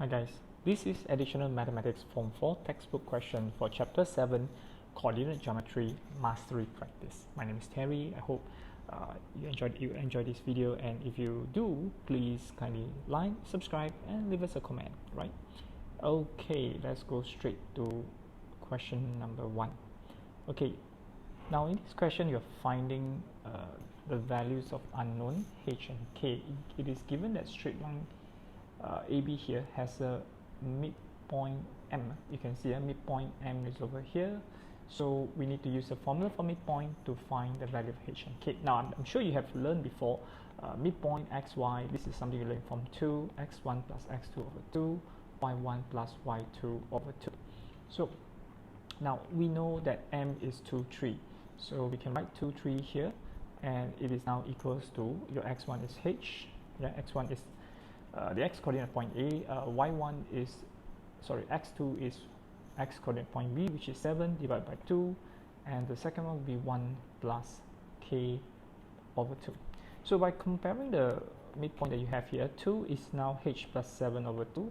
Hi guys, this is Additional Mathematics Form 4 textbook question for Chapter 7 Coordinate Geometry Mastery Practice. My name is Terry. I hope you enjoyed this video, and if you do, please kindly like, subscribe and leave us a comment, right? Okay, let's go straight to question number 1. Okay, now in this question you're finding the values of unknown h and k. It is given that straight line AB here has a midpoint M. You can see a midpoint M is over here, so we need to use a formula for midpoint to find the value of h and k. Now I'm sure you have learned before midpoint xy. This is something you learned from 2, x1 plus x2 over 2, y1 plus y2 over 2. So now we know that M is 2, 3, so we can write 2, 3 here, and it is now equals to your x1 is h, yeah, x1 is the x coordinate point A, y1 is, x2 is x coordinate point B, which is 7 divided by 2, and the second one will be 1 plus k over 2. So by comparing the midpoint that you have here, 2 is now h plus 7 over 2,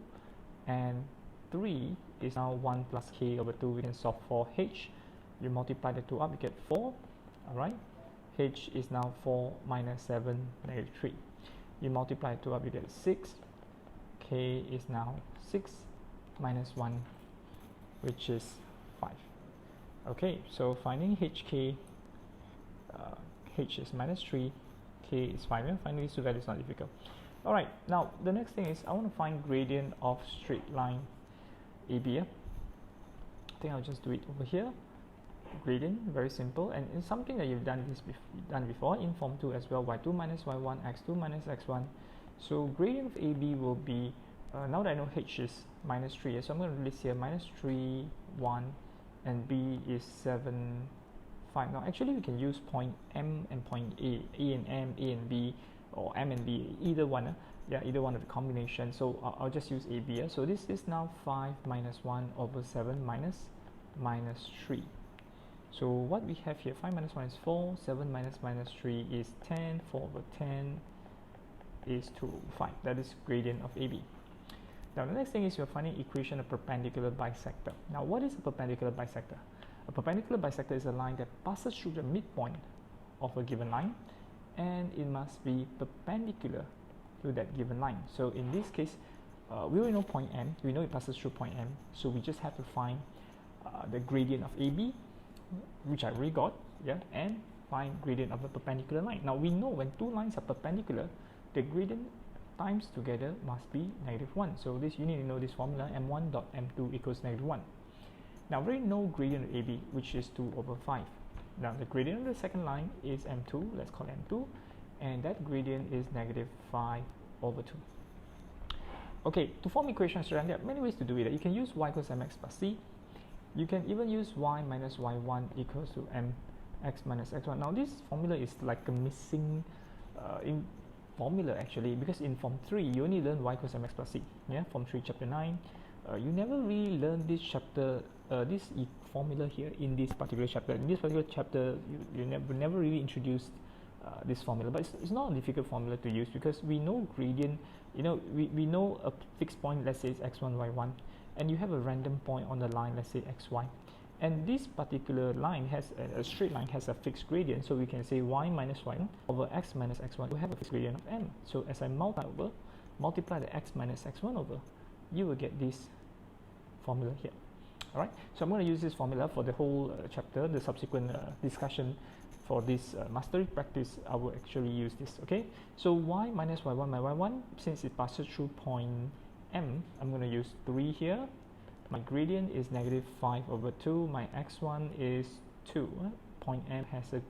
and 3 is now 1 plus k over 2. We can solve for h. You multiply the 2 up, you get 4. Alright, h is now 4 minus 7, negative 3. You multiply 2 up, you get 6. K is now 6 minus 1, which is 5. Okay, so finding hk, h is minus 3, k is 5, and finally this value is not difficult. Alright, now the next thing is I want to find gradient of straight line AB. I think I'll just do it over here. Gradient, very simple, and it's something that you've done before in Form 2 as well. y2 minus y1, x2 minus x1. So gradient of AB will be, now that I know h is minus 3, so I'm going to list here minus 3, 1, and b is 7, 5. Now actually we can use point M and point A and M, A and B, or M and B, either one. Yeah, either one of the combination. So I'll just use AB. So this is now 5 minus 1 over 7 minus 3. So what we have here, 5 minus 1 is 4, 7 minus 3 is 10, 4 over 10 is 2, 5. That is gradient of AB. Now the next thing is you're finding equation of perpendicular bisector. Now what is a perpendicular bisector? A perpendicular bisector is a line that passes through the midpoint of a given line, and it must be perpendicular to that given line. So in this case, we already know point M, we know it passes through point M, so we just have to find the gradient of AB, which I already got, yeah, and find gradient of a perpendicular line. Now we know when two lines are perpendicular, the gradient times together must be -1. So this, you need to know this formula, m1 dot m2 equals -1. Now we already know gradient of AB, which is 2 over 5. Now the gradient of the second line is m2, let's call it m2, and that gradient is -5 over 2. Okay, to form equations, there are many ways to do it. You can use y equals mx plus c. You can even use y minus y1 equals to mx minus x1. Now this formula is like a missing formula actually, because in Form 3 you only learn y equals mx plus c. Yeah, Form 3 chapter 9. You never really learn this chapter, this formula here in this particular chapter. In this particular chapter, you never really introduced this formula, but it's not a difficult formula to use because we know gradient. You know, we know a fixed point, let's say it's x1, y1, and you have a random point on the line, let's say xy, and this particular line has a straight line has a fixed gradient, so we can say y minus y1 over x minus x1 will have a fixed gradient of m. So as I multiply the x minus x1 over, you will get this formula here. Alright, so I'm going to use this formula for the whole chapter. The subsequent discussion for this mastery practice, I will actually use this. Okay, so y minus y1, my y1, since it passes through point M, I'm going to use 3 here. My gradient is -5 over 2. My x1 is 2. Point M has a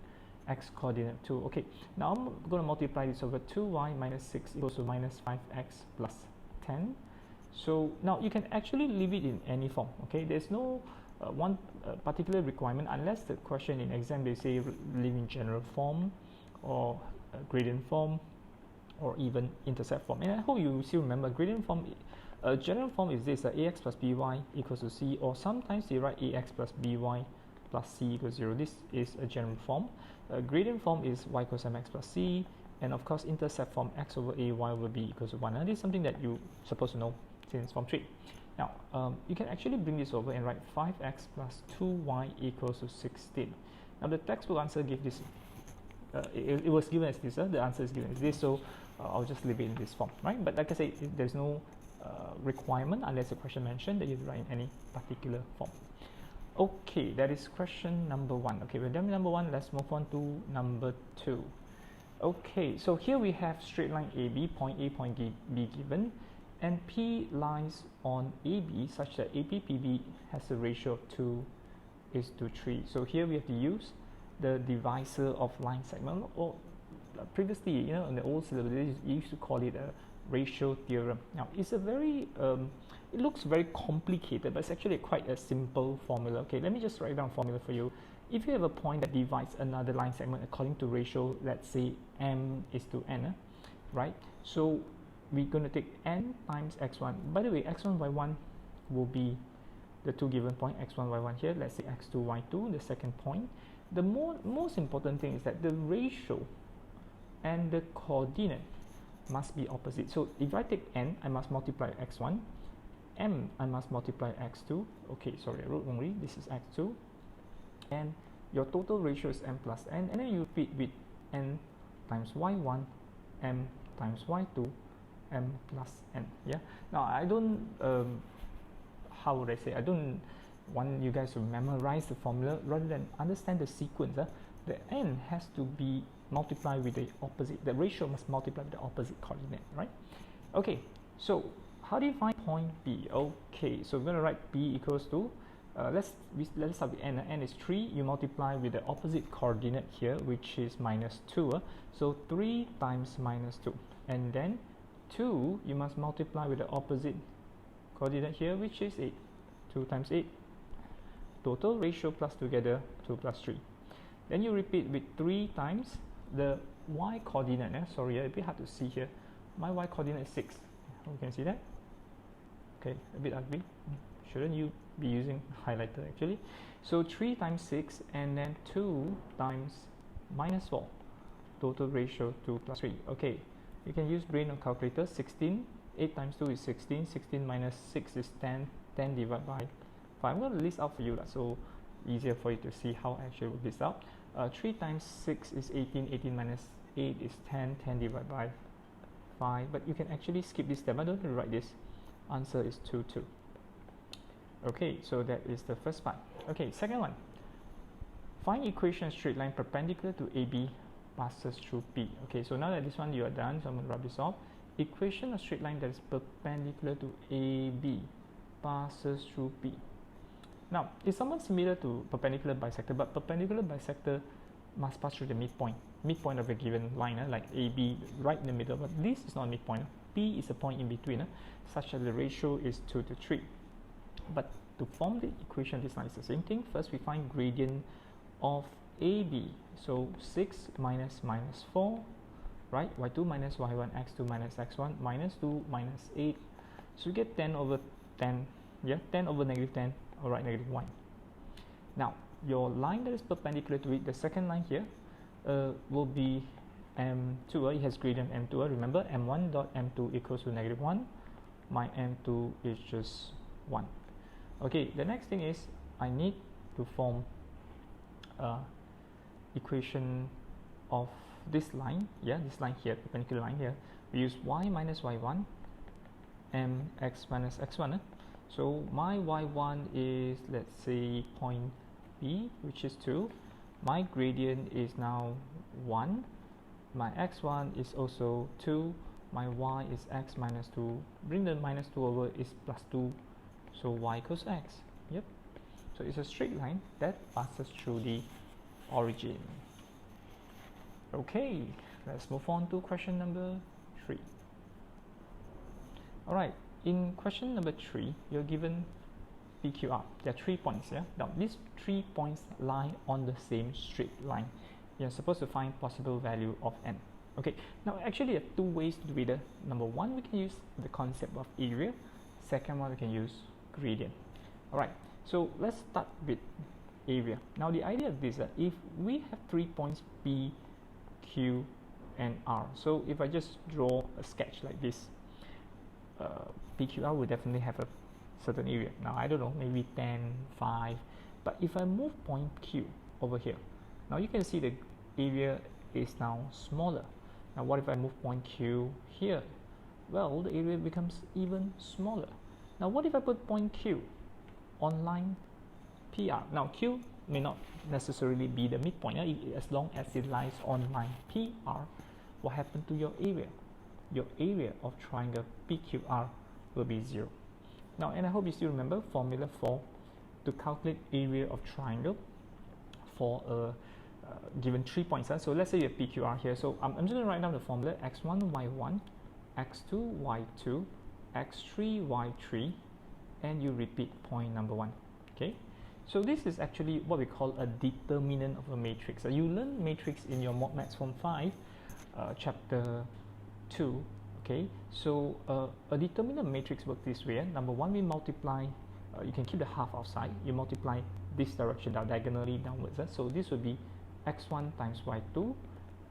x coordinate 2. Okay, now I'm going to multiply this over 2y minus 6 equals to minus 5x plus 10. So now you can actually leave it in any form. Okay, there's no one particular requirement, unless the question in exam they say leave in general form or gradient form or even intercept form. And I hope you still remember gradient form. General form is this, ax plus by equals to c, or sometimes they write ax plus by plus c equals 0. This is a general form. Gradient form is y equals mx plus c, and of course intercept form x over ay will be equals to 1. And this is something that you're supposed to know since form 3. Now, you can actually bring this over and write 5x plus 2y equals to 16. Now, the textbook answer gave this, it was given as this, the answer is given as this, so I'll just leave it in this form, right? But like I say, there's no requirement unless the question mentioned that you write in any particular form. Okay, that is question number 1. Okay, we're done with number 1. Let's move on to number 2. Okay, so here we have straight line AB, point A, point B given, and P lies on AB such that APPB has a ratio of 2:3. So here we have to use the divisor of line segment, or previously, you know, in the old syllabus, you used to call it a ratio theorem. Now, it's a very, it looks very complicated, but it's actually quite a simple formula. Okay, let me just write down a formula for you. If you have a point that divides another line segment according to ratio, let's say m:n, right? So we're going to take n times x1. By the way, x1, y1 will be the two given point, x1, y1 here. Let's say x2, y2, the second point. The most important thing is that the ratio and the coordinate must be opposite. So if I take n, I must multiply x1, m, I must multiply x2. Okay, sorry, I wrote wrongly. This is x2. And your total ratio is m plus n, and then you repeat with n times y1, m times y2, m plus n. Yeah. Now I don't, how would I say? I don't want you guys to memorize the formula rather than understand the sequence. The n has to be multiplied with the opposite. The ratio must multiply with the opposite coordinate, right? Okay. So how do you find point B? Okay. So we're going to write B equals to. Let's start with n. N is 3. You multiply with the opposite coordinate here, which is -2. So 3 times -2. And then 2, you must multiply with the opposite coordinate here, which is 8. 2 times 8. Total ratio plus together 2 plus 3. Then you repeat with 3 times the y coordinate. Sorry, a bit hard to see here. My y coordinate is 6. You can see that? Okay, a bit ugly. Shouldn't you be using highlighter actually? So 3 times 6 and then 2 times -4. Total ratio 2 plus 3. Okay, you can use brain or calculator. 16. 8 times 2 is 16. 16 minus 6 is 10. 10 divided by 5. I'm going to list out for you, so easier for you to see how I actually will list out. 3 times 6 is 18. 18 minus 8 is 10. 10 divided by 5. But you can actually skip this step. I don't have to write this. Answer is 2, 2. Okay, so that is the first part. Okay, second one. Find equation of straight line perpendicular to AB passes through P. Okay, so now that this one you are done, so I'm going to rub this off. Equation of straight line that is perpendicular to AB passes through P. Now, it's somewhat similar to perpendicular bisector, but perpendicular bisector must pass through the midpoint of a given line, like AB right in the middle, but this is not a midpoint. P is a point in between, such that the ratio is 2:3. But to form the equation, this line is the same thing. First, we find gradient of AB. So 6 minus 4, right? y2 minus y1, x2 minus x1, -2 minus 8. So we get 10 over 10. Yeah, 10 over -10. All right, -1. Now, your line that is perpendicular to it, the second line here, will be m2. It has gradient m2. Remember, m1 dot m2 equals to -1. My m2 is just 1. Okay, the next thing is I need to form equation of this line. Yeah, this line here, perpendicular line here. We use y minus y1, mx minus x1. So my y1 is, let's say, point B, which is 2. My gradient is now 1. My x1 is also 2. My y is x minus 2. Bring the -2 over, is plus 2. So y equals x. Yep. So it's a straight line that passes through the origin. Okay, let's move on to question number 3. Alright, in question number 3, you're given PQR. There are 3 points. Yeah. Now these 3 points lie on the same straight line. You're supposed to find possible value of n. Okay. Now actually, there are 2 ways to do it. Number 1, we can use the concept of area. Second one, we can use gradient. Alright, so let's start with area. Now the idea of this is that if we have 3 points P, Q and R, so if I just draw a sketch like this, PQR will definitely have a certain area. Now I don't know, maybe 10, 5, but if I move point Q over here, now you can see the area is now smaller. Now what if I move point Q here? Well, the area becomes even smaller. Now what if I put point Q on line PR? Now Q may not necessarily be the midpoint, as long as it lies on line PR. What happened to your area? Your area of triangle PQR will be 0. Now, and I hope you still remember formula for to calculate area of triangle for a given 3 points. So let's say you have PQR here. So I'm just going to write down the formula: x1, y1, x2, y2, x3, y3, and you repeat point number 1. Okay. So this is actually what we call a determinant of a matrix. You learn matrix in your Mod Maths Form 5, chapter 2. Okay, so a determinant matrix works this way. Number 1, we multiply, you can keep the half outside, you multiply this direction down, diagonally downwards. So this would be x1 times y2,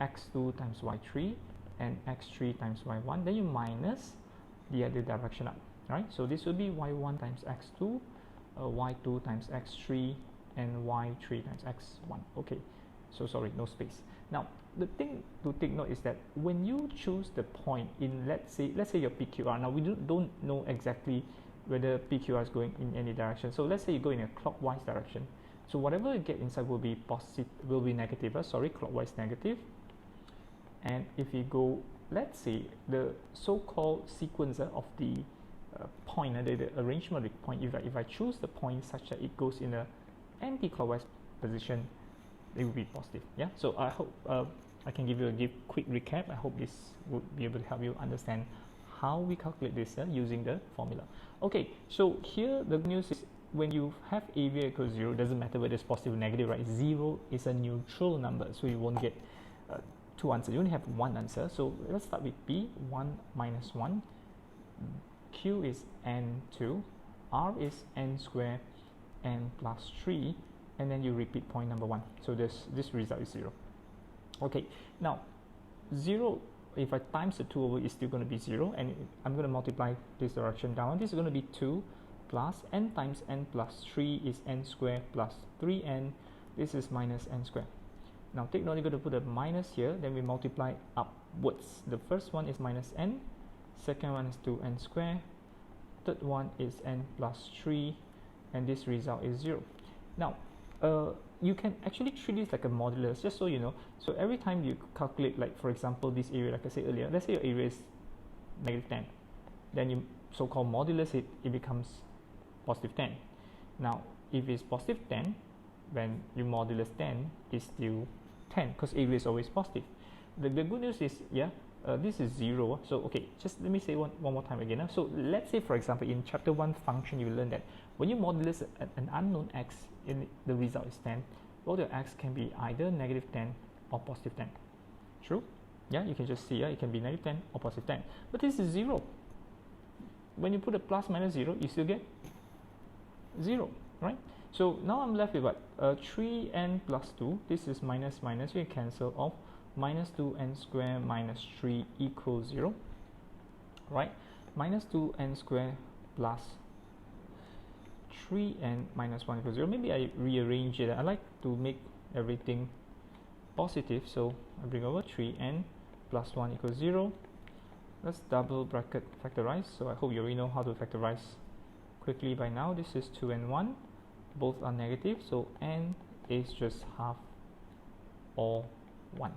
x2 times y3, and x3 times y1. Then you minus the other direction up, right? So this would be y1 times x2, y2 times x3, and y3 times x1. Okay, so sorry, no space. Now the thing to take note is that when you choose the point in, let's say your PQR, now we don't know exactly whether PQR is going in any direction. So let's say you go in a clockwise direction, so whatever you get inside will be positive, will be negative, clockwise negative. And if you go, let's say the so-called sequence of the point, the arrangement of the point, if I choose the point such that it goes in a anti-clockwise position, it will be positive. Yeah, so I hope I can give you a quick recap. I hope this would be able to help you understand how we calculate this using the formula. Okay, so here the good news is when you have area equals 0, doesn't matter whether it's positive or negative, right? 0 is a neutral number, so you won't get two answers. You only have one answer. So let's start with B. 1 minus 1. Q is n2. R is n squared n plus 3. And then you repeat point number 1. So this result is 0. Okay, now 0, if I times the 2 over, is still going to be 0, and I'm going to multiply this direction down. This is going to be 2 plus n times n plus 3 is n squared plus 3n. This is minus n squared. Now take note, you're going to put a minus here, then we multiply upwards. The first one is minus n, second one is 2n squared, third one is n plus 3, and this result is 0. Now you can actually treat this like a modulus, just so you know. So every time you calculate, like for example this area, like I said earlier, let's say your area is negative 10, then you so-called modulus it becomes positive 10. Now if it's positive 10, when you modulus 10, it's still 10 because area is always positive. The good news is, this is 0. So okay, just let me say one more time again. So let's say for example in chapter 1 function, you learn that when you modulus an unknown x, the result is 10, well, the x can be either negative 10 or positive 10. True? Yeah, you can just see it can be negative 10 or positive 10. But this is 0. When you put a plus minus 0, you still get 0, right? So now I'm left with what? 3n plus 2. This is minus minus. We cancel off. Minus 2n squared minus 3 equals 0. Right? Minus 2n squared plus 3n minus 1 equals 0. Maybe I rearrange it. I like to make everything positive. So I bring over 3n plus 1 equals 0. Let's double bracket factorize. So I hope you already know how to factorize quickly by now. This is 2 and 1. Both are negative, so n is just half or 1.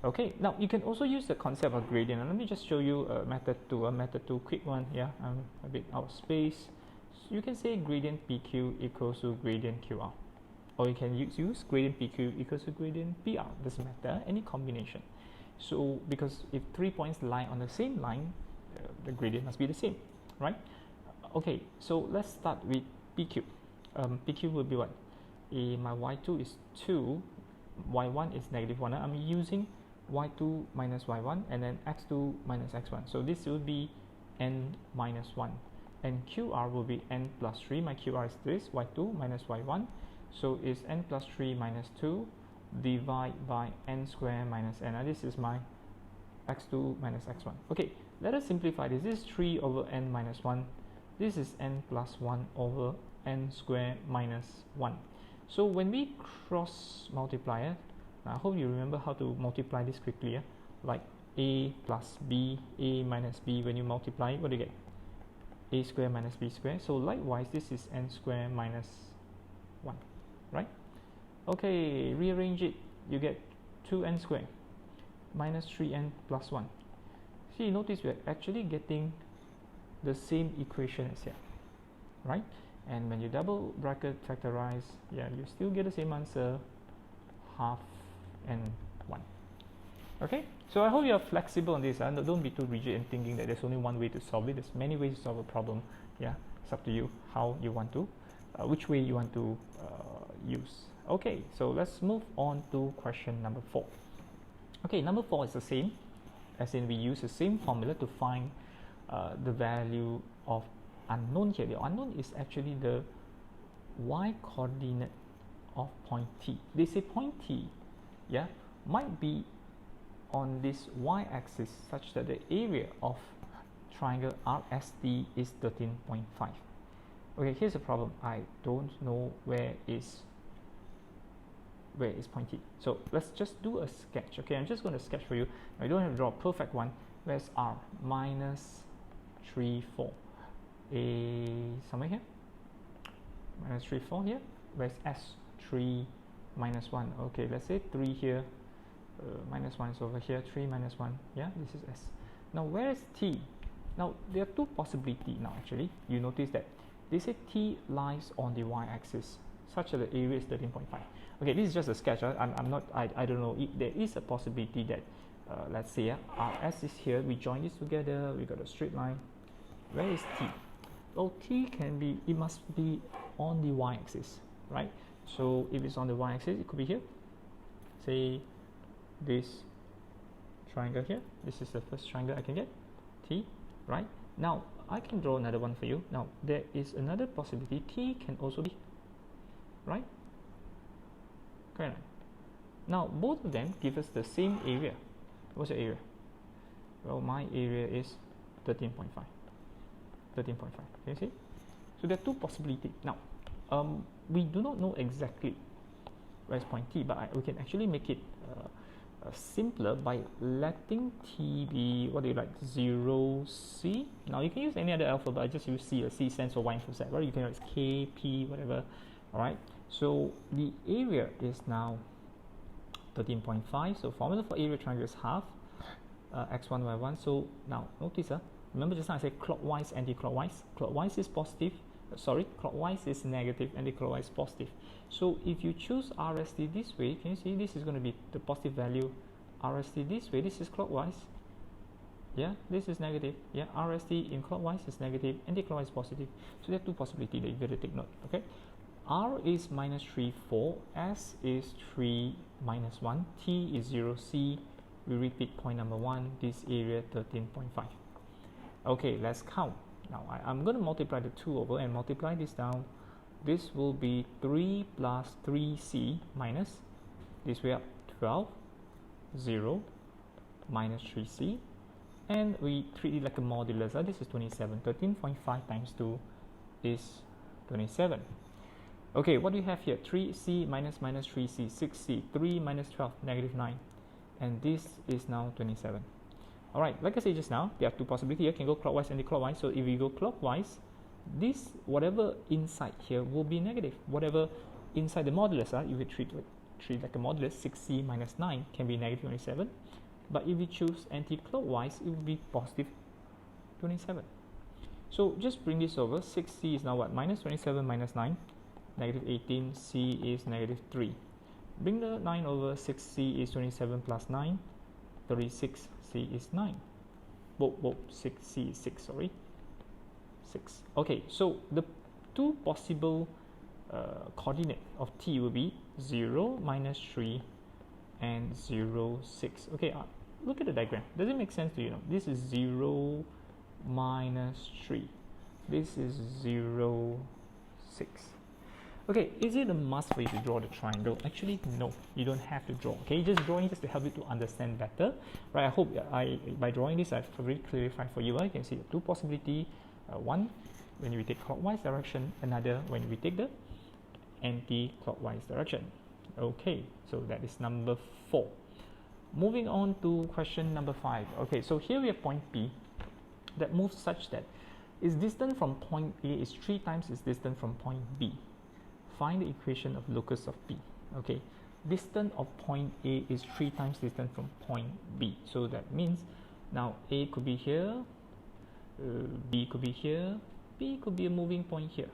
Okay, now you can also use the concept of gradient. Let me just show you a method 2, quick one. Yeah, I'm a bit out of space. So you can say gradient PQ equals to gradient QR, or you can use gradient PQ equals to gradient PR. Doesn't matter, any combination. So because if 3 points lie on the same line, the gradient must be the same, right? Okay, so let's start with PQ. PQ will be what? My y2 is 2, y1 is negative 1. I'm using y2 minus y1 and then x2 minus x1. So this will be n minus 1. And QR will be n plus 3. My QR is this, y2 minus y1. So it's n plus 3 minus 2 divided by n squared minus n. Now this is my x2 minus x1. Okay, let us simplify this. This is 3 over n minus 1. This is n plus 1 over n squared minus 1. So when we cross multiply, I hope you remember how to multiply this quickly. Like a plus b, a minus b, when you multiply, what do you get? A squared minus b squared. So likewise, this is n squared minus 1, right? Okay, rearrange it. You get 2n squared minus 3n plus 1. See, notice we're actually getting the same equation as here, right? And when you double bracket factorize, yeah, you still get the same answer, half and 1. Okay, so I hope you are flexible on this. Don't be too rigid in thinking that there's only one way to solve it. There's many ways to solve a problem. Yeah, it's up to you how you want to, which way you want to use. Okay, so let's move on to question number 4. Okay, number 4 is the same, as in we use the same formula to find the value of unknown here. The unknown is actually the y coordinate of point T. They say point T, yeah, might be on this y-axis such that the area of triangle RST is 13.5. Okay, here's the problem. I don't know where is point T. So let's just do a sketch. Okay, I'm just going to sketch for you. I don't have to draw a perfect one. Where's R? Minus 3, 4. Somewhere here. Minus 3, 4 here. Where's S? 3, minus 1. Okay, let's say 3 here. Minus 1 is over here. 3 minus 1. Yeah, this is S. Now, where is T? Now, there are two possibilities now actually. You notice that they say T lies on the y-axis such that the area is 13.5. Okay, this is just a sketch. I don't know. There is a possibility that, let's say, RS is here. We join this together. We got a straight line. Where is T? Well, T can be, it must be on the y-axis, right? So if it's on the y-axis, it could be here. Say this triangle here. This is the first triangle I can get. T, right? Now, I can draw another one for you. Now, there is another possibility. T can also be, right? Correct. Now, both of them give us the same area. What's your area? Well, my area is 13.5. 13.5. Can you see? So there are two possibilities. Now, we do not know exactly where's point T, but we can actually make it simpler by letting T be, what do you like, 0, C. Now, you can use any other alphabet. I just use C. C stands for y equals Z, right? You can write K, P, whatever. All right. So the area is now 13.5. So formula for area triangle is half x1, y1. So now notice, remember just now I said clockwise, anti-clockwise. Clockwise is positive. Clockwise is negative, anti-clockwise is positive. So if you choose RST this way, can you see this is going to be the positive value? RST this way, this is clockwise. Yeah, this is negative. Yeah, RST in clockwise is negative, anti-clockwise is positive. So there are two possibilities that you better take note. Okay. R is minus 3, 4, S is 3, minus 1, T is 0, C, we repeat point number 1, this area 13.5. Okay, let's count. Now, I'm going to multiply the 2 over and multiply this down. This will be 3 plus 3C minus, this way up, 12, 0, minus 3C, and we treat it like a modulus. This is 27. 13.5 times 2 is 27. Okay, what do we have here? 3C minus 3C, 6C, 3 minus 12, negative 9. And this is now 27. Alright, like I said just now, there are two possibilities here. Can go clockwise and anti-clockwise. So if we go clockwise, this, whatever inside here will be negative. Whatever inside the modulus, if we treat like a modulus, 6C minus 9 can be negative 27. But if we choose anti-clockwise, it will be positive 27. So just bring this over. 6C is now what? Minus 27 minus 9. Negative 18, C is negative 3. Bring the 9 over, 6C is 27 plus 9, 36, C is 9. 6C is 6, sorry. 6. Okay, so the two possible coordinate of T will be 0, minus 3, and 0, 6. Okay, look at the diagram. Does it make sense to you? This is 0, minus 3. This is 0, 6. Okay, is it a must for you to draw the triangle? Actually, no, you don't have to draw. Okay, just drawing just to help you to understand better, right? I hope by drawing this, I've already clarified for you. You can see the two possibility. One, when we take clockwise direction. Another, when we take the anti-clockwise direction. Okay, so that is number 4. Moving on to question number 5. Okay, so here we have point P that moves such that its distance from point A is 3 times its distance from point B. Find the equation of locus of P. Okay, distance of point A is 3 times distance from point B. So that means now A could be here, B could be here, P could be a moving point here.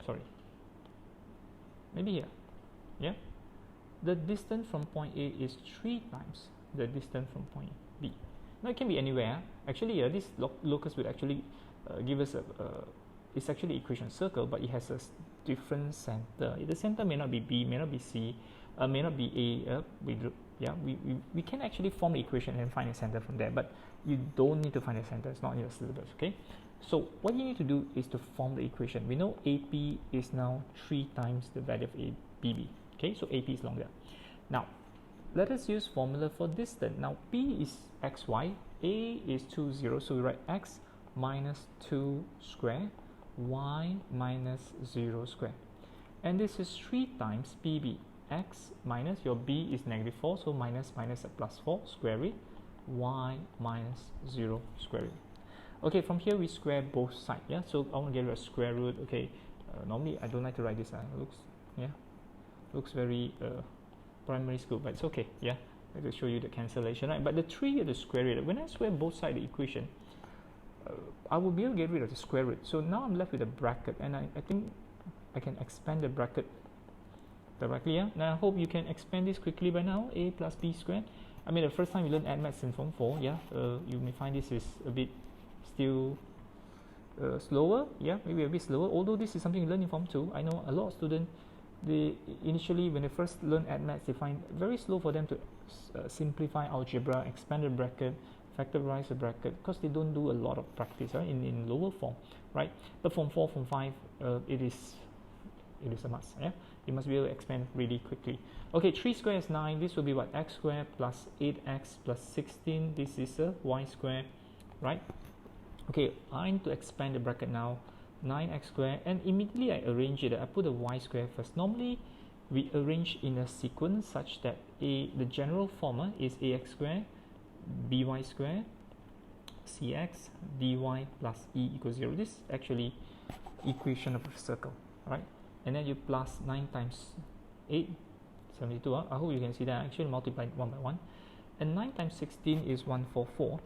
Sorry, maybe here. Yeah, the distance from point A is 3 times the distance from point B. Now it can be anywhere. Actually, this locus will actually give us it's actually equation circle, but it has a different center. The center may not be B, may not be C, may not be A. We can actually form the equation and find a center from there, but you don't need to find a center. It's not in your syllabus. Okay, so what you need to do is to form the equation. We know AP is now 3 times the value of BB. Okay, so AP is longer. Now let us use formula for distance. Now P is xy, A is 2, 0, so we write x minus 2 square, y minus 0 square, and this is 3 times PB. X minus your B is negative 4, so minus minus a plus 4, square root, y minus 0 square root. Okay, from here we square both sides. Yeah, so I want to get rid of square root. Okay, normally I don't like to write this. Looks very primary school, but it's okay. Yeah, I have to show you the cancellation, right? But the 3 is the square root. When I square both sides of the equation, I will be able to get rid of the square root. So now I'm left with a bracket, and I think I can expand the bracket directly. Yeah. Now I hope you can expand this quickly by now. A plus B squared. I mean, the first time you learn add maths in Form 4, yeah, you may find this is a bit still slower. Yeah, maybe a bit slower. Although this is something you learn in Form 2. I know a lot of students, they initially when they first learn add maths, they find very slow for them to simplify algebra, expand the bracket, factorize the bracket, because they don't do a lot of practice, right, in lower form, right? But Form 4, Form 5, it is a must. Yeah, you must be able to expand really quickly. Okay, 3 square is 9. This will be what? X square plus 8x plus 16. This is a y square, right? Okay, I need to expand the bracket now. 9x square, and immediately I arrange it. I put the y square first. Normally we arrange in a sequence such that the general form is ax square, by square, cx, dy plus e equals 0. This is actually equation of a circle, right? And then you plus 9 times 8, 72. I hope you can see that I actually multiplied 1 by 1. And 9 times 16 is 144.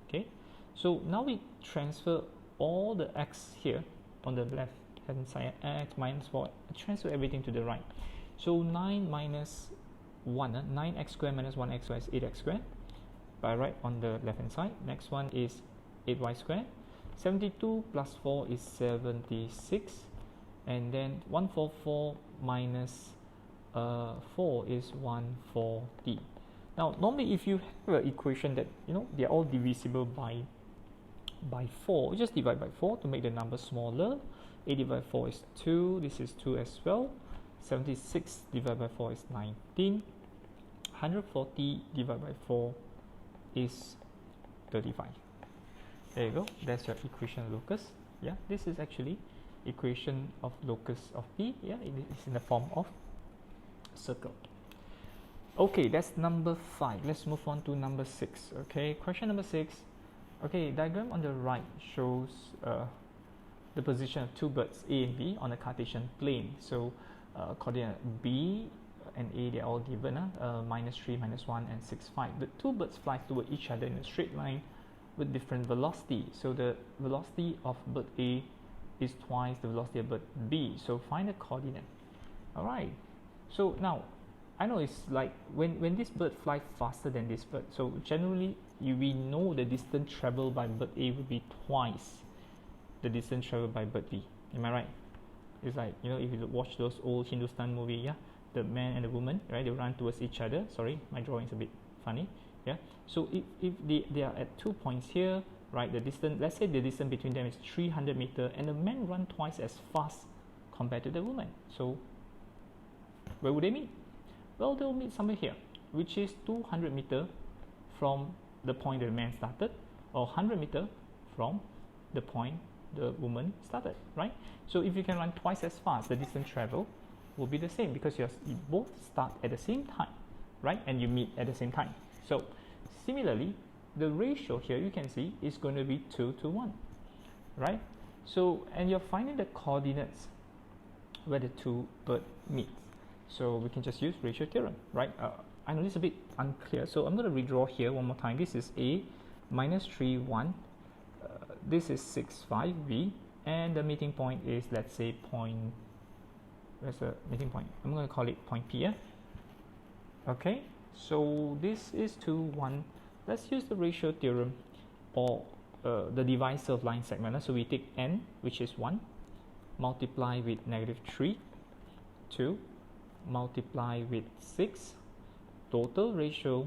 Okay, so now we transfer all the x here on the left hand side, x minus 4, transfer everything to the right. So 9 minus 1, 9x squared minus 1x squared is 8x squared. By right on the left hand side. Next one is 8y squared. 72 plus 4 is 76. And then 144 minus 4 is 140. Now normally if you have an equation that they're all divisible by 4, you just divide by 4 to make the number smaller. 8 divided by 4 is 2. This is 2 as well. 76 divided by 4 is 19. 140 divided by 4 is 35. There you go. That's your equation of locus. Yeah, this is actually equation of locus of P. Yeah, it is in the form of circle. Okay, that's number 5. Let's move on to number 6. Okay, question number 6. Okay, diagram on the right shows the position of two birds A and B on a Cartesian plane. So coordinate B and A, they are all given, -3, -1 and 6, 5. The two birds fly toward each other in a straight line with different velocity. So the velocity of bird A is twice the velocity of bird B. So find the coordinate. Alright, so now I know it's like when this bird flies faster than this bird, so generally we know the distance traveled by bird A will be twice the distance traveled by bird B. Am I right? It's like, if you watch those old Hindustan movie, yeah, the man and the woman, right, they run towards each other. Sorry, my drawing is a bit funny. Yeah, so if they are at 2 points here, right, the distance, let's say the distance between them is 300 meters, and the man run twice as fast compared to the woman. So where would they meet? Well, they'll meet somewhere here, which is 200 meters from the point the man started, or 100 meters from the point the woman started, right? So if you can run twice as fast, the distance traveled will be the same, because you both start at the same time, right? And you meet at the same time. So similarly, the ratio here you can see is going to be 2 to 1, right? So, and you're finding the coordinates where the two birds meet. So we can just use ratio theorem, right? I know this is a bit unclear, so I'm going to redraw here one more time. This is A minus 3, 1. This is 6, 5, B, and the meeting point is, let's say, point, where's the meeting point? I'm going to call it point P, yeah? Okay, so this is 2, 1. Let's use the ratio theorem, or the divisor of line segment. So we take n, which is 1, multiply with negative 3, 2, multiply with 6, total ratio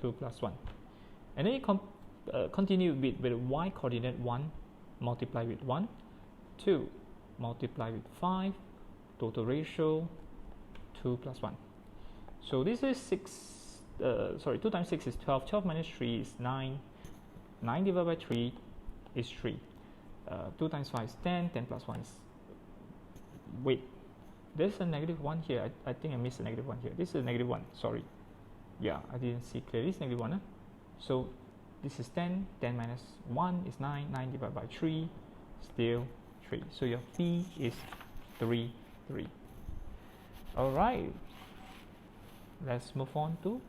2 plus 1. And then you continue with the y coordinate 1, multiply with 1, 2, multiply with 5, total ratio 2 plus 1. So this is 2 times 6 is 12, 12 minus 3 is 9, 9 divided by 3 is 3, 2 times 5 is 10, 10 plus 1 is, wait, there's a negative 1 here. I think I missed a negative 1 here. This is a negative 1, sorry. Yeah, I didn't see clearly. This is negative 1. So this is 10, 10 minus 1 is 9, 9 divided by 3, still 3. So your P is 3, 3. Alright, let's move on to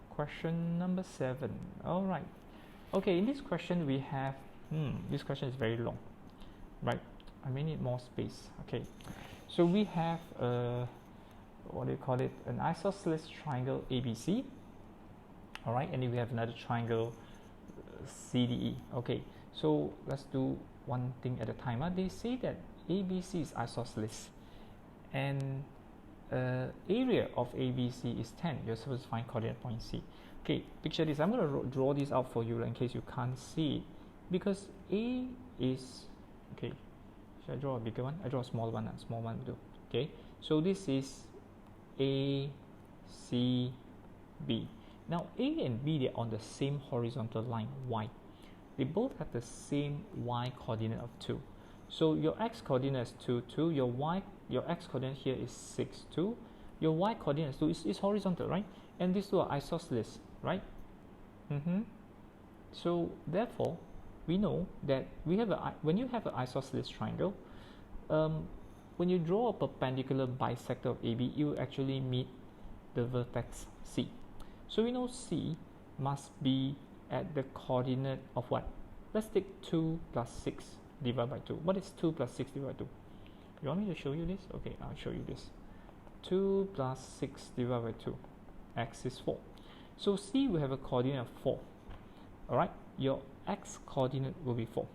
question number 7. Alright, okay, in this question we have, this question is very long, right? I may need more space. Okay, so we have what do you call it, an isosceles triangle ABC. All right, and then we have another triangle CDE. Okay, so let's do one thing at a time. They say that ABC is isosceles, and area of ABC is 10. You're supposed to find coordinate point C. Okay, picture this. I'm going to draw this out for you in case you can't see it, because A is, okay, should I draw a bigger one? I draw a small one, a small one will do. Okay, so this is A, C, B. Now A and B, they're on the same horizontal line, Y. They both have the same Y coordinate of 2. So your X coordinate is 2, 2. Your X coordinate here is 6, 2. Your Y coordinate is 2. It's horizontal, right? And these two are isosceles, right? So therefore, we know that we have when you have an isosceles triangle, when you draw a perpendicular bisector of AB, you actually meet the vertex C. So we know C must be at the coordinate of what? Let's take 2 plus 6 divided by 2. What is 2 plus 6 divided by 2? You want me to show you this? Okay, I'll show you this. 2 plus 6 divided by 2. X is 4. So C will have a coordinate of 4. Alright, your X coordinate will be 4.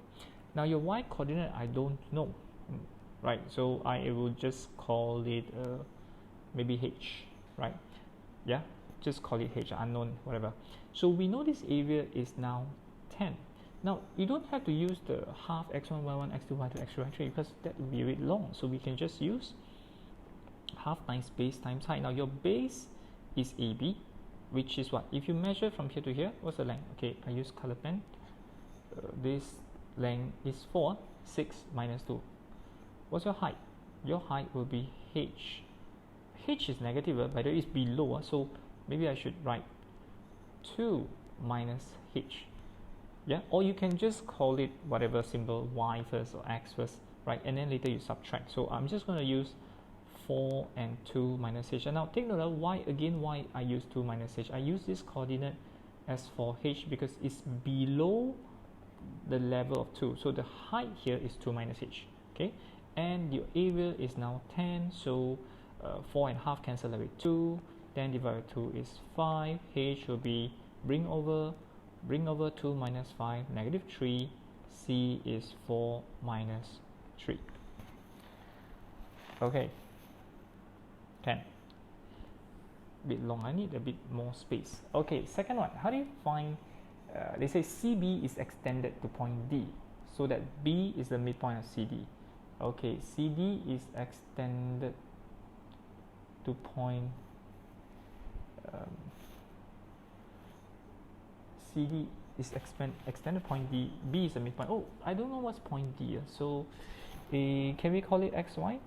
Now your Y coordinate, I don't know. Right, so I will just call it maybe H, right? Yeah, just call it H, unknown, whatever. So we know this area is now 10. Now you don't have to use the half x1, y1, x2, y2, x3, y3, because that would be a bit long. So we can just use half times base times height. Now your base is AB, which is what? If you measure from here to here, what's the length? Okay, I use color pen. This length is 4, 6 minus 2. What's your height? Your height will be H. H is negative, by the way, it's below, so maybe I should write 2 minus H. Yeah, or you can just call it whatever symbol, Y first or X first, right? And then later you subtract. So I'm just going to use 4 and 2 minus H. And now take note of why I use 2 minus H. I use this coordinate as for H because it's below the level of 2. So the height here is 2 minus H. Okay, and your area is now 10. So 4 and half cancel away 2. 10 divided by 2 is 5. H will be bring over 2 minus 5, negative 3. C is 4 minus 3. Okay, 10. Bit long, I need a bit more space. Okay, second one, how do you find, they say CB is extended to point D, so that B is the midpoint of CD. Okay, CD is extended to point CD is extended point D. B is a midpoint. Oh, I don't know what's point D. So can we call it XY?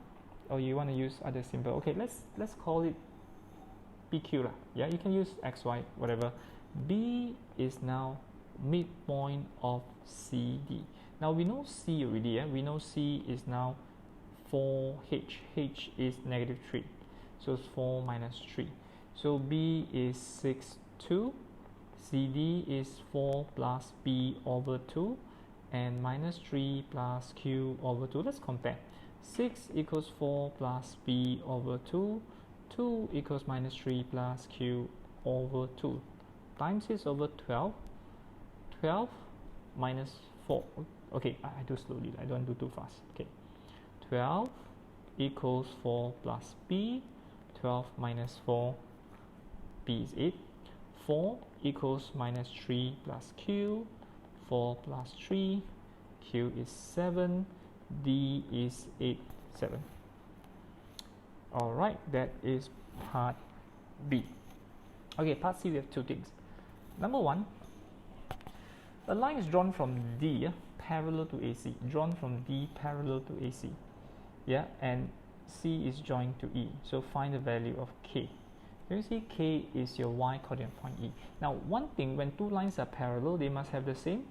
Or you want to use other symbol? Okay, let's call it PQ lah. Yeah, you can use XY, whatever. B is now midpoint of CD. Now we know C already. We know C is now 4H. H is negative 3. So it's 4 minus 3. So B is 6, 2. CD is 4 plus B over 2. And minus 3 plus Q over 2. Let's compare. 6 equals 4 plus B over 2. 2 equals minus 3 plus Q over 2. Times is over 12. 12 minus 4. Okay, I do slowly. I don't do too fast. Okay. 12 equals 4 plus B. 12 minus 4. B is 8. 4 equals minus 3 plus Q. 4 plus 3. Q is 7. D is 8, 7. Alright, that is part B. Okay, part C, we have two things. Number one, a line is drawn from D parallel to AC. Drawn from D parallel to AC. Yeah, and C is joined to E. So find the value of K. You see K is your Y coordinate point E. Now, one thing, when two lines are parallel, they must have the same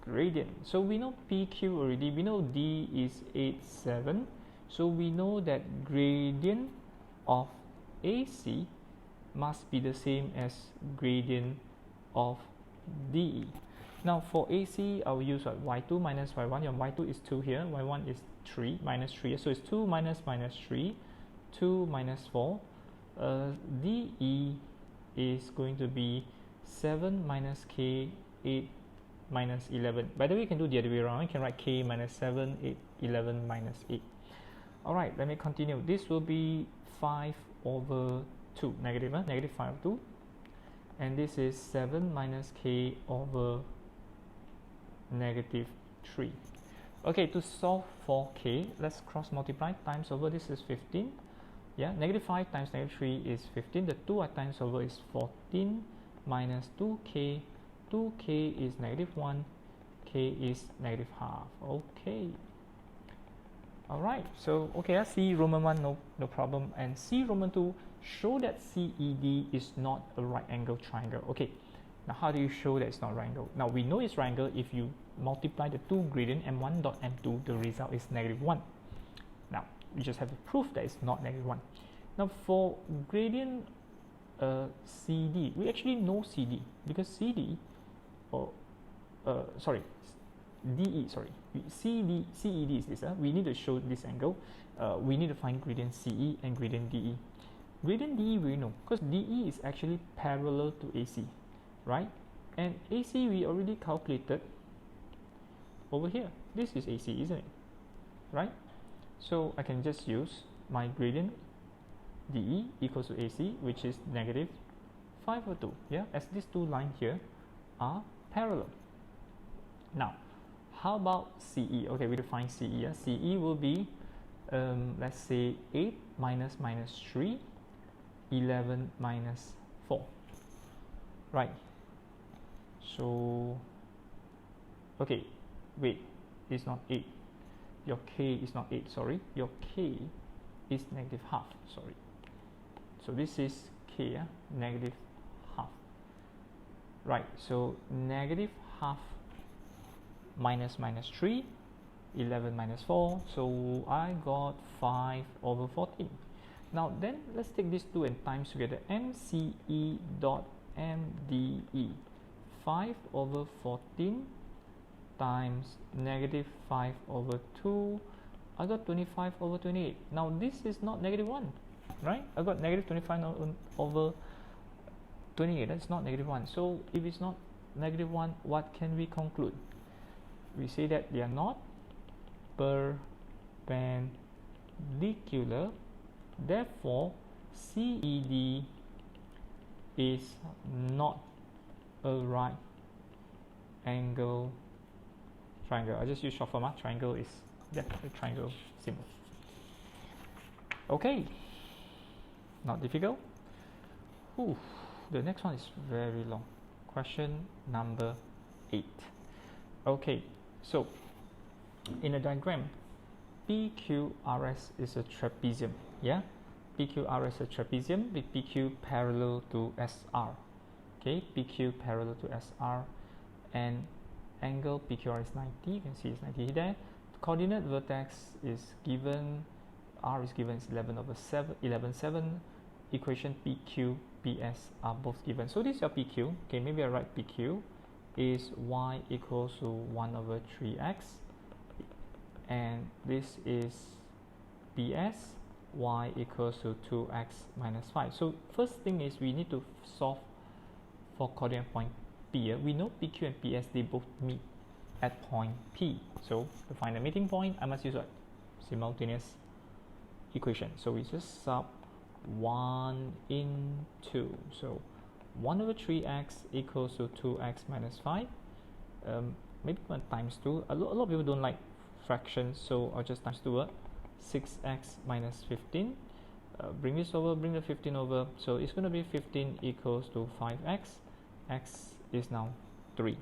gradient. So we know PQ already. We know D is 8, 7. So we know that gradient of AC must be the same as gradient of DE. Now for AC, I will use what? Y2 minus Y1. Your Y2 is 2 here. Y1 is 3 minus 3. So it's 2 minus minus 3. 2 minus 4. DE is going to be 7 minus K, 8 minus 11. By the way, you can do the other way around. You can write K minus 7, 8, 11 minus 8. Alright, let me continue. This will be 5 over 2, negative 5 over 2. And this is 7 minus K over negative 3. Okay, to solve for K, let's cross multiply. Times over, this is 15. Yeah, negative 5 times negative 3 is 15. The 2 I times over is 14 minus 2K. 2K is negative 1. K is negative half. Okay. Alright, so okay, that's C Roman 1, no problem. And C Roman 2, show that CED is not a right angle triangle. Okay, now how do you show that it's not right angle? Now we know it's right angle if you multiply the two gradient M1 dot M2, the result is negative 1. Now, we just have to prove that it's not negative 1. Now for gradient CD, we actually know CD because CD, CED is this. We need to show this angle. We need to find gradient CE and gradient DE. Gradient DE we know because DE is actually parallel to AC, right? And AC we already calculated over here. This is AC, isn't it? Right? So I can just use my gradient DE equals to AC, which is negative 5 over 2. Yeah, as these two lines here are parallel. Now, how about CE? Okay, we define CE. Yeah? CE will be, let's say, 8 minus minus 3, 11 minus 4. Right. So, okay, wait, it's not 8. Your K is not 8, sorry. Your K is negative half, sorry. So this is K, yeah? Negative half. Right, so negative half minus minus 3, 11 minus 4, so I got 5 over 14. Now then, let's take these two and times together. MCE dot MDE, 5 over 14 times negative 5 over 2, I got 25 over 28. Now this is not negative 1, right? I got negative 25 over 28, that's not negative 1. So if it's not negative 1, what can we conclude? We say that they are not perpendicular, therefore CED is not a right angle triangle. I just use short form. Triangle is Yeah, the triangle symbol. Okay, not difficult. Ooh, the next one is very long. Question number 8. Okay, so in a diagram, PQRS is a trapezium. Yeah, PQRS is a trapezium with PQ parallel to SR. Okay, PQ parallel to SR, and angle PQR is 90. You can see it's 90 there. The coordinate vertex is given, R is given, is 11/7. Equation PQ, PS are both given. So this is your PQ. Okay, maybe I write PQ is y equals to 1/3x, and this is PS, y equals to 2x minus 5. So first thing is we need to solve for coordinate point P. We know PQ and PS, they both meet at point P. So to find the meeting point, I must use what? Simultaneous equation. So we just sub 1 into, so 1/3x equals to 2x minus 5. Maybe 1 times 2. A lot of people don't like fractions, so I'll just times 2. 6x minus 15. Bring this over, bring the 15 over. So it's going to be 15 equals to 5x. X is now 3.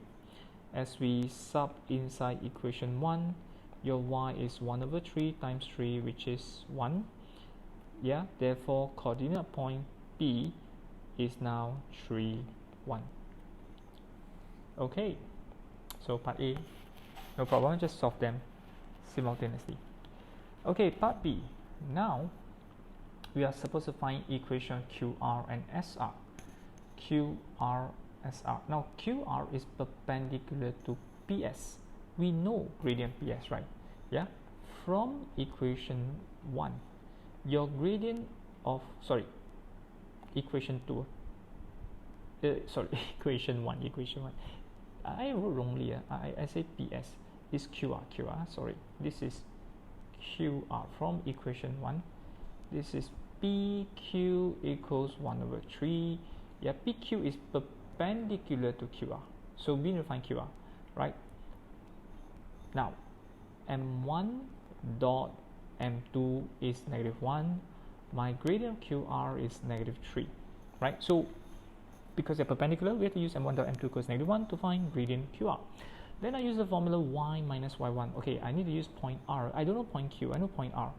As we sub inside equation 1, your y is 1/3 times 3, which is 1. Yeah, therefore coordinate point P is now 3, 1. Okay, so part A, no problem, just solve them simultaneously. Okay, part B. Now we are supposed to find equation QR and SR. QR, SR. Now QR is perpendicular to PS. We know gradient PS, right? Yeah, from equation 1, your gradient of, equation 2, equation 1, I wrote wrongly. I say PS is QR, sorry, this is QR. From equation 1, this is PQ equals 1/3. Yeah, PQ is perpendicular to QR, so we need to find QR, right? Now M1 dot M2 is -1. My gradient QR is -3, right? So because they're perpendicular, we have to use M1 dot M2 equals -1 to find gradient QR. Then I use the formula y minus y1. Okay, I need to use point R. I don't know point Q, I know point R.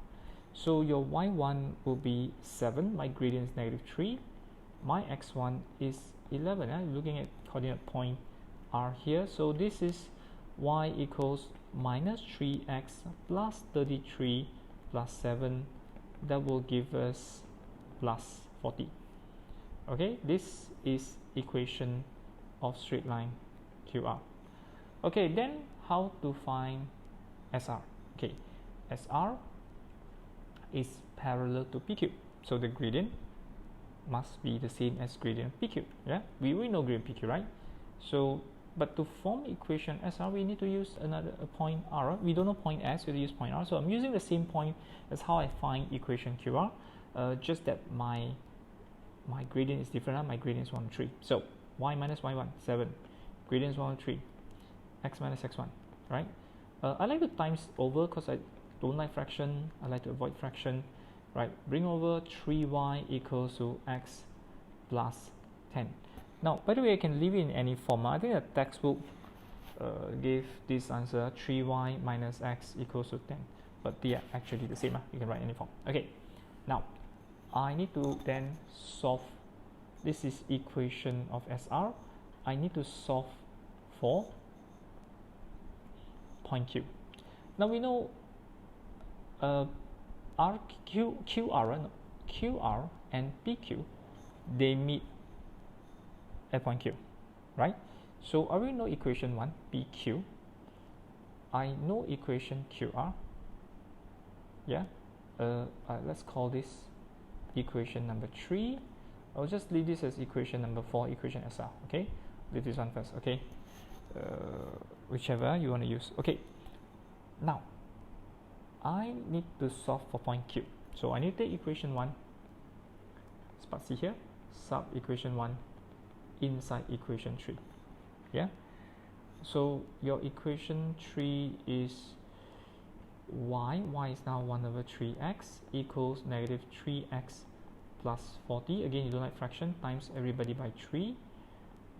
So your y1 will be 7. My gradient is -3. My x1 is 11. I'm looking at coordinate point R here. So this is y equals minus 3x plus 33 plus 7. That will give us plus 40. Okay, this is equation of straight line QR. Okay, then how to find SR? Okay, SR is parallel to PQ, so the gradient must be the same as gradient PQ. Yeah, we know gradient PQ, right? So but to form equation SR, we need to use another point R. We don't know point S, so we use point R. So I'm using the same point as how I find equation QR, just that my gradient is different. My gradient is 1/3. So y minus y1, 7. Gradient is 1/3. X minus x1, right? I like to times over because I don't like fraction. I like to avoid fraction, right? Bring over 3y equals to x plus 10. Now, by the way, I can leave it in any form. I think the textbook gave this answer 3y minus x equals to 10. But they are actually the same. You can write any form. Okay, now I need to then solve. This is equation of SR. I need to solve for point Q. Now we know QR and PQ, they meet at point Q, right? So I already know equation 1, PQ. I know equation QR. Yeah, let's call this equation number 3. I'll just leave this as equation number 4, equation SR. Okay, leave this one first. Okay, whichever you want to use. Okay, now I need to solve for point Q. So I need to take equation 1, space here, sub equation 1 inside equation 3. Yeah, so your equation 3 is y is now 1 over 3x equals negative 3x plus 40. Again, you don't like fraction, times everybody by 3.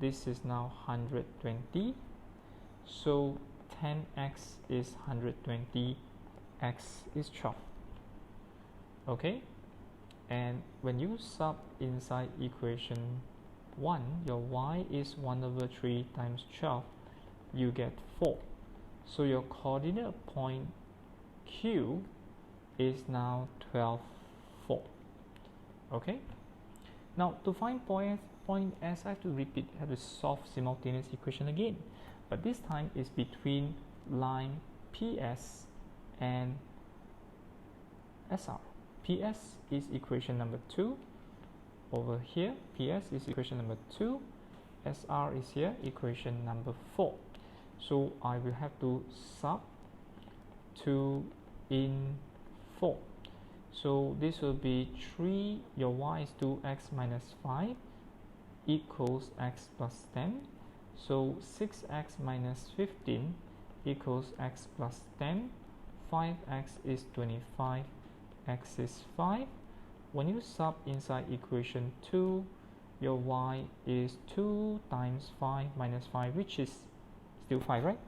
This is now 120. So 10x is 120, x is 12. Okay, and when you sub inside equation 1, your y is 1 over 3 times 12, you get 4. So your coordinate point Q is now 12, 4. Okay, now to find point S, I have to solve simultaneous equation again, but this time is between line PS and SR. PS is equation number 2 over here, PS is equation number 2, SR is here, equation number 4. So I will have to sub 2 in 4. So this will be 3, your y is 2x minus 5 equals x plus 10. So 6x minus 15 equals x plus 10. 5x is 25, x is 5. When you sub inside equation 2, your y is 2 times 5 minus 5, which is still 5, right?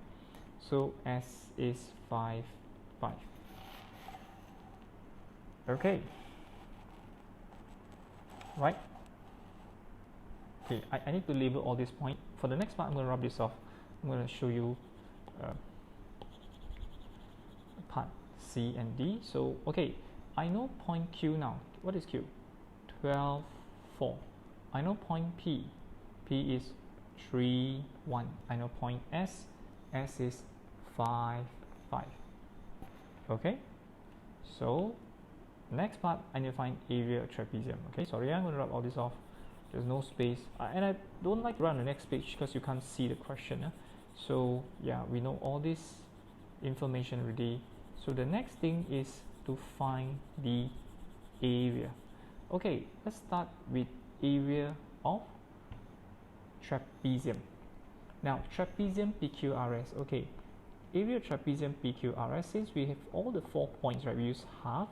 So S is 5, 5. Okay, right? Okay, I need to label all these points. For the next part, I'm going to rub this off. I'm going to show you part C and D. So, okay, I know point Q now. What is Q? 12, 4. I know point P. P is 3, 1. I know point S. S is 5, 5. Okay, so next part, I need to find area of trapezium. Okay, sorry, I'm going to rub all this off. There's no space, and I don't like to run the next page because you can't see the question. So yeah, we know all this information already. So the next thing is to find the area. Okay, let's start with area of trapezium. Now trapezium PQRS. Okay, area of trapezium PQRS, since we have all the 4 points, right? We use half,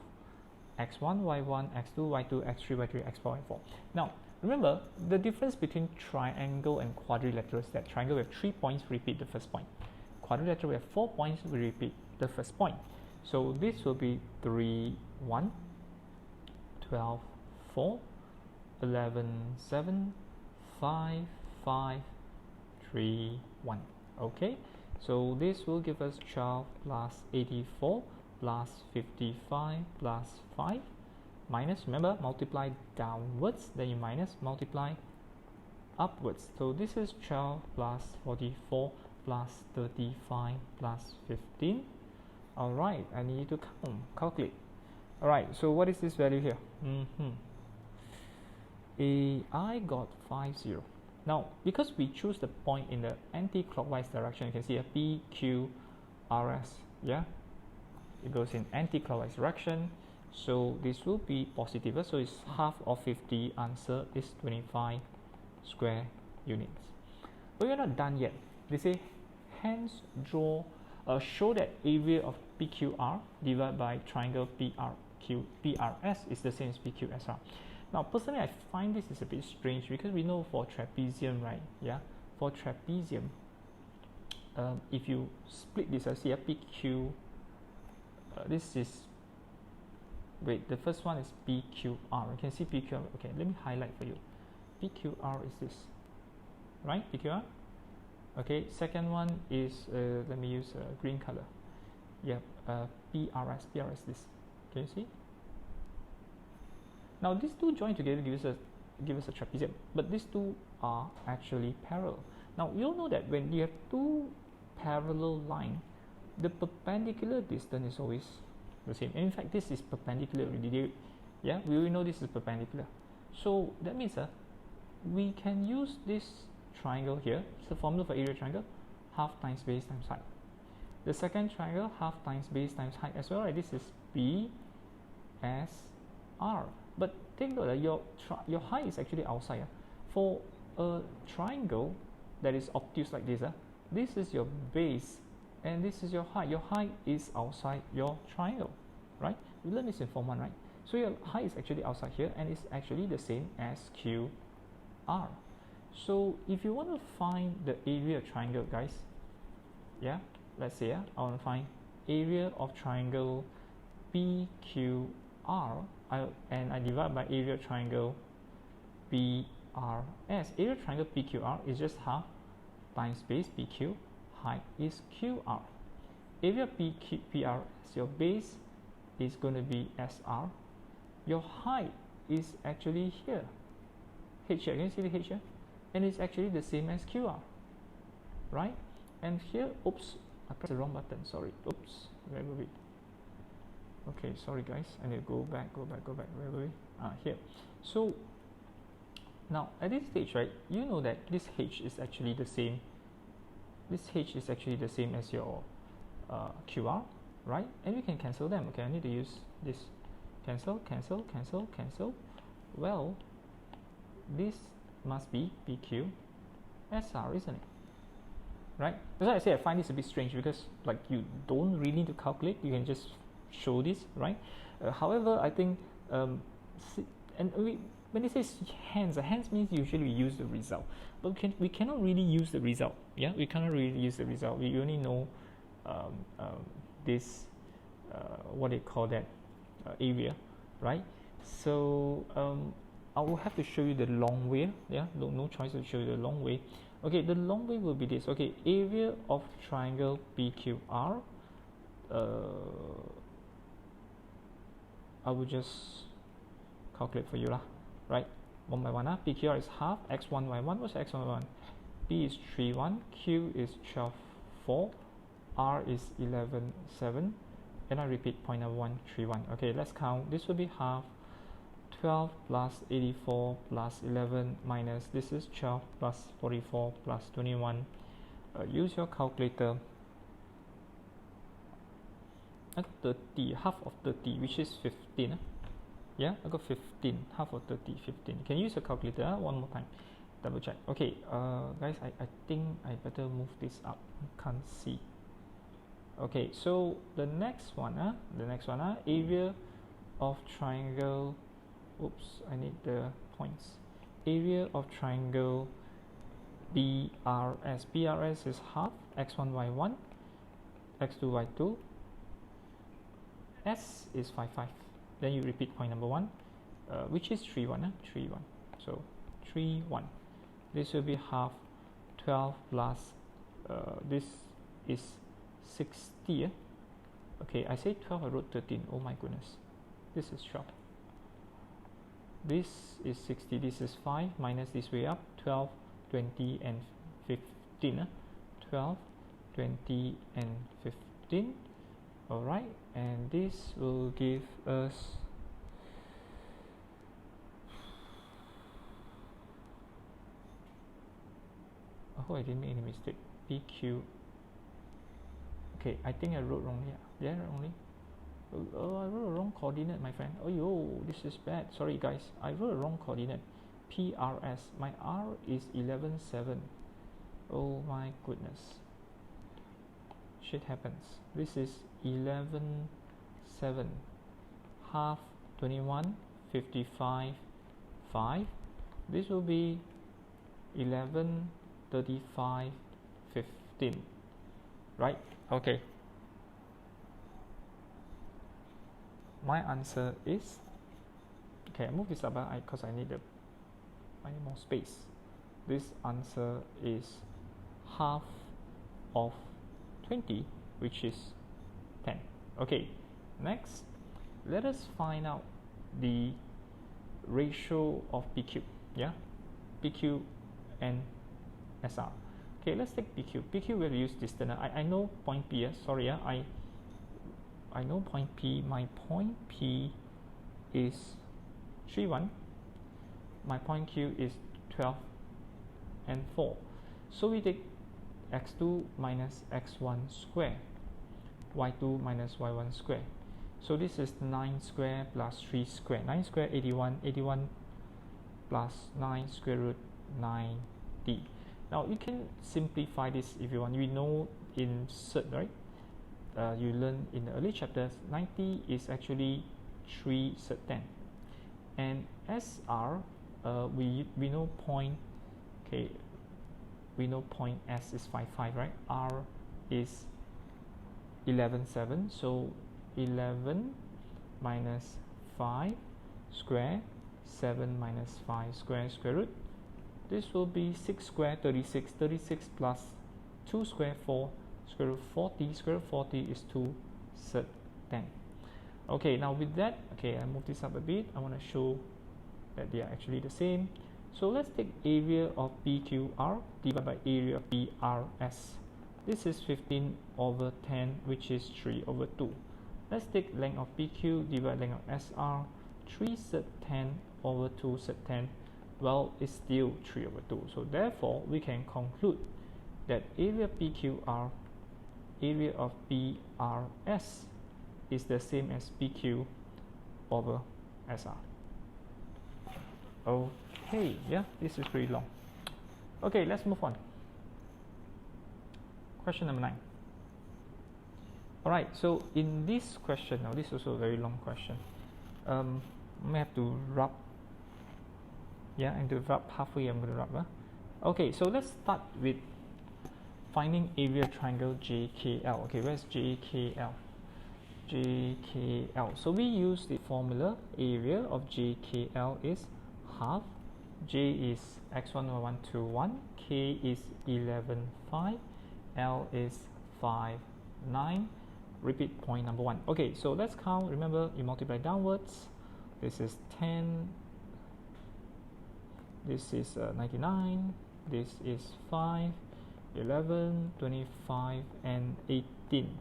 x1, y1, x2, y2, x3, y3, x4, y4. Now remember, the difference between triangle and quadrilateral is that triangle we have 3 points, repeat the first point. Quadrilateral we have 4 points, we repeat the first point. So this will be 3, 1, 12, 4, 11, 7, 5, 5, 3, 1. Okay, so this will give us 12 plus 84 plus 55 plus 5. Minus, remember, multiply downwards, then you minus, multiply upwards. So this is 12 plus 44 plus 35 plus 15. Alright, I need to calculate. Alright, so what is this value here? I got 50. Now, because we choose the point in the anti-clockwise direction, you can see a P, Q, R, S. Yeah, it goes in anti-clockwise direction. So this will be positive. So it's half of 50. Answer is 25 square units. But we're not done yet. They say, hence show that area of PQR divided by triangle PRS is the same as PQSR. Now, personally, I find this is a bit strange because we know for trapezium, right? Yeah, for trapezium, if you split this, I see a PQ. This is, wait, the first one is PQR. You can see PQR. Okay, let me highlight for you. PQR is this, right? PQR. Okay, second one is, let me use green color. Yeah, PRS. PRS is this. Can you see? Now these two join together give us a trapezium, but these two are actually parallel. Now you all know that when you have two parallel lines, the perpendicular distance is always the same. And in fact, this is perpendicular already. Yeah, we already know this is perpendicular. So that means we can use this triangle here. It's the formula for area triangle: half times base times height. The second triangle, half times base times height as well. Right? This is B S R. But take note that your height is actually outside. For a triangle that is obtuse like this, this is your base and this is your height. Your height is outside your triangle, right? We learned this in Form 1, right? So your height is actually outside here, and it's actually the same as QR. So if you want to find the area of triangle, guys, yeah, let's say I want to find area of triangle PQR, and I divide by area of triangle PRS. Area of triangle PQR is just half times base PQ, height is QR. Area PRS, your base is going to be SR. Your height is actually here, H here. Can you see the H here? And it's actually the same as QR, right? And here, oops, I pressed the wrong button, sorry. Oops, where were we? Okay, sorry guys, I need to go back. Where were we? Here. So now at this stage, right, you know that this H is actually the same. This H is actually the same as your QR, right? And we can cancel them. Okay, I need to use this. Cancel. Well, this must be PQ SR, isn't it? Right? That's why I say I find this a bit strange, because like you don't really need to calculate, you can just show this, right? However, I think when it says hence means usually we use the result, but we cannot really use the result. Yeah, we cannot really use the result. We only know this what they call that area, right? So I will have to show you the long way. Yeah, no choice to show you the long way. Okay, the long way will be this. Okay, area of triangle PQR. I will just calculate for you lah, right? One by one. PQR is half x1 y1. What's x1 y1? P is 3.1, Q is 12.4, R is 11.7, and I repeat 0.131. Okay, let's count. This will be half 12 plus 84 plus 11 minus this is 12 plus 44 plus 21. Use your calculator. I got 30, half of 30, which is 15. Yeah, I got 15, half of 30, 15. Can you use a calculator? One more time, double check. Okay, guys, I think I better move this up. Can't see. Okay, so the next one, area of triangle. Oops, I need the points. Area of triangle BRS. BRS is half x1 y1, x2 y2. S is 5.5. Then you repeat point number 1, which is 3.1. 3.1. So 3.1. This will be half 12 plus this is 60. Okay, I say 12. I wrote 13. Oh my goodness. This is 12. This is 60. This is 5 minus this way up. 12, 20, and 15. 12, 20, and 15. Alright, and this will give us I hope I didn't make any mistake. PQ. Okay, I think I wrote wrongly. Did I write wrongly? Oh, I wrote a wrong coordinate, my friend. Oh, yo, this is bad. Sorry, guys. I wrote a wrong coordinate. PRS. My R is 11.7. Oh my goodness. Shit happens. This is 11.7. Half 21, 55, 5. This will be 11, 35, 15. Right? Okay. My answer is, okay, I move this up because I need more space. This answer is half of 20, which is 10. Okay, next, let us find out the ratio of PQ. Yeah, PQ and SR. Okay, let's take PQ. PQ will use distance. I know point P. Sorry, I know point P. My point P is 3.1. My point Q is 12 and 4. So we take x2 minus x1 square, y2 minus y1 square. So this is 9 square plus 3 square. 9 square 81. 81 plus 9 square root 90. Now you can simplify this if you want. We know in cert, right? You learn in the early chapters, 90 is actually 3 cert 10. And SR, we know point, okay, we know point S is 5, 5, right? R is 11, 7. So 11 minus 5 square, 7 minus 5 square, square root. This will be 6 square, 36. 36 plus 2 square, 4. Square root 40. Square root 40 is 2 cert 10. Okay, now with that, okay, I move this up a bit. I want to show that they are actually the same. So let's take area of PQR divided by area of PRS. This is 15 over 10, which is 3 over 2. Let's take length of PQ divided length of SR. 3 cert 10 over 2 cert 10. Well, it's still 3 over 2. So therefore, we can conclude that area PQR, area of PRS is the same as PQ over SR. Okay, yeah, this is pretty long. Okay, let's move on. Question number 9. Alright, so in this question, now this is also a very long question. I may have to rub. Yeah, and to rub halfway, I'm going to rub. Okay, so let's start with finding area triangle JKL. Okay, where's JKL? JKL. So we use the formula. Area of JKL is half. J is x1, y1, 2, 1. K is 11, 5. L is 5, 9. Repeat point number 1. Okay, so let's count. Remember, you multiply downwards. This is 10. This is 99. This is 5, 11, 25, and 18.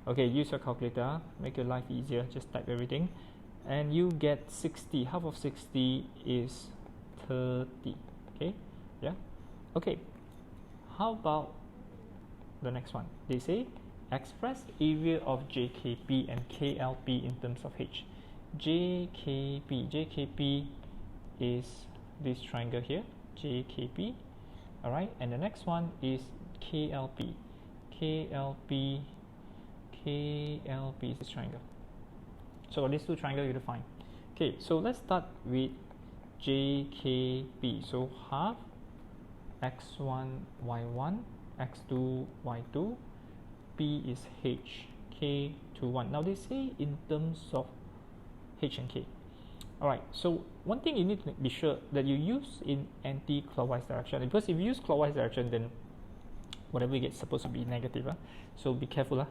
Okay, use your calculator. Make your life easier. Just type everything. And you get 60. Half of 60 is 30. Okay, yeah. Okay, how about the next one? They say express area of JKP and KLP in terms of H. JKP is this triangle here, JKP. Alright, and the next one is KLP. KLP is this triangle. So these two triangles you define. Okay, so let's start with JKP. So half x1, y1, x2, y2, P is H, K to 1. Now they say in terms of H and K. Alright, so one thing you need to be sure that you use in anti-clockwise direction, because if you use clockwise direction, then whatever you get is supposed to be negative. So be careful.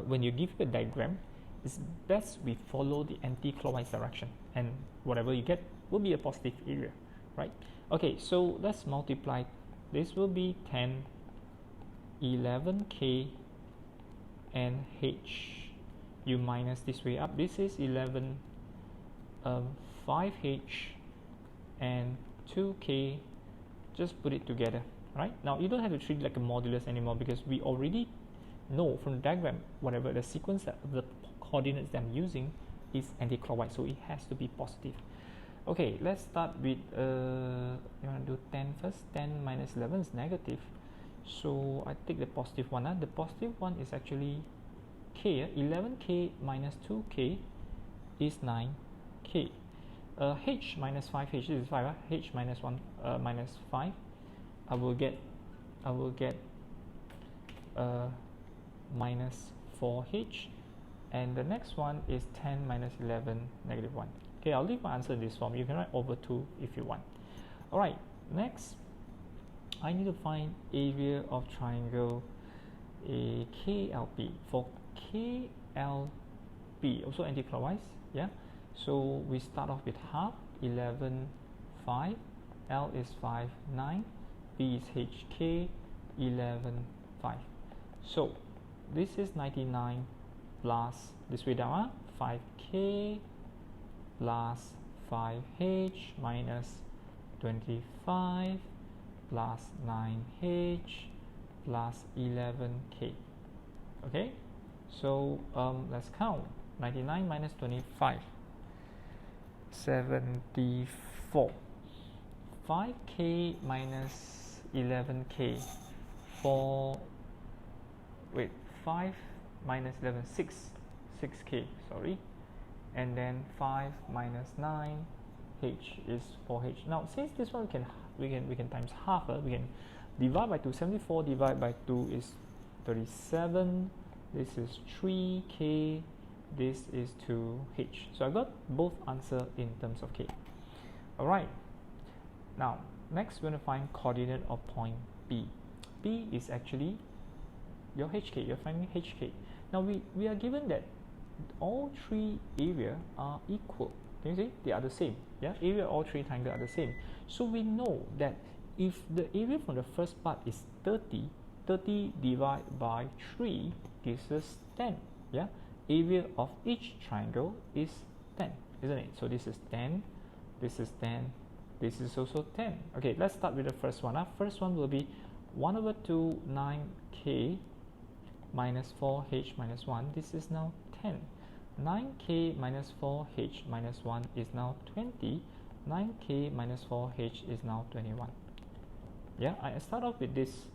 When you give a diagram, it's best we follow the anti-clockwise direction, and whatever you get will be a positive area, right? Okay, so let's multiply. This will be 10, 11K, and H. You minus this way up. This is 11, 5H, and 2K. Just put it together, right? Now you don't have to treat it like a modulus anymore, because we already know from the diagram whatever the sequence of the coordinates that I'm using is anti-clockwise, so it has to be positive. Okay, let's start with you want to do 10 first. 10 minus 11 is negative, so I take the positive one. The positive one is actually K. 11K minus 2K is 9K. H minus 5H, this is 5. H minus 1 minus 5, I will get minus 4H, and the next one is 10 minus 11, negative 1. Okay, I'll leave my answer in this form. You can write over 2 if you want. Alright, next I need to find area of triangle KLP. For KLP, also anti-clockwise, yeah. So we start off with half, 11, 5. L is 5, 9. P is HK, 11, 5. So this is 99 plus this way down, 5K plus 5H minus 25 plus 9H plus 11K. Okay, so let's count. 99 minus 25, 74. 5K minus 11K, 4 wait, 5 minus 11, 6k, sorry, and then 5 minus 9, h is 4h. Now since this one we can times half, we can divide by 2. 74 divided by 2 is 37. This is 3k, this is 2h. So I got both answer in terms of k. Alright, now next we're going to find coordinate of point B. B is actually your hk, you're finding hk. Now we are given that all three areas are equal. Can you see? They are the same. Yeah, area of all three triangles are the same. So we know that if the area from the first part is 30, 30 divided by 3 gives us 10. Yeah, area of each triangle is 10, isn't it? So this is 10, this is 10, this is also 10. Okay, let's start with the first one. First one will be 1 over 2 9k minus 4h minus 1. This is now 10. 9k minus 4h minus 1 is now 20. 9k minus 4h is now 21. Yeah, I start off with this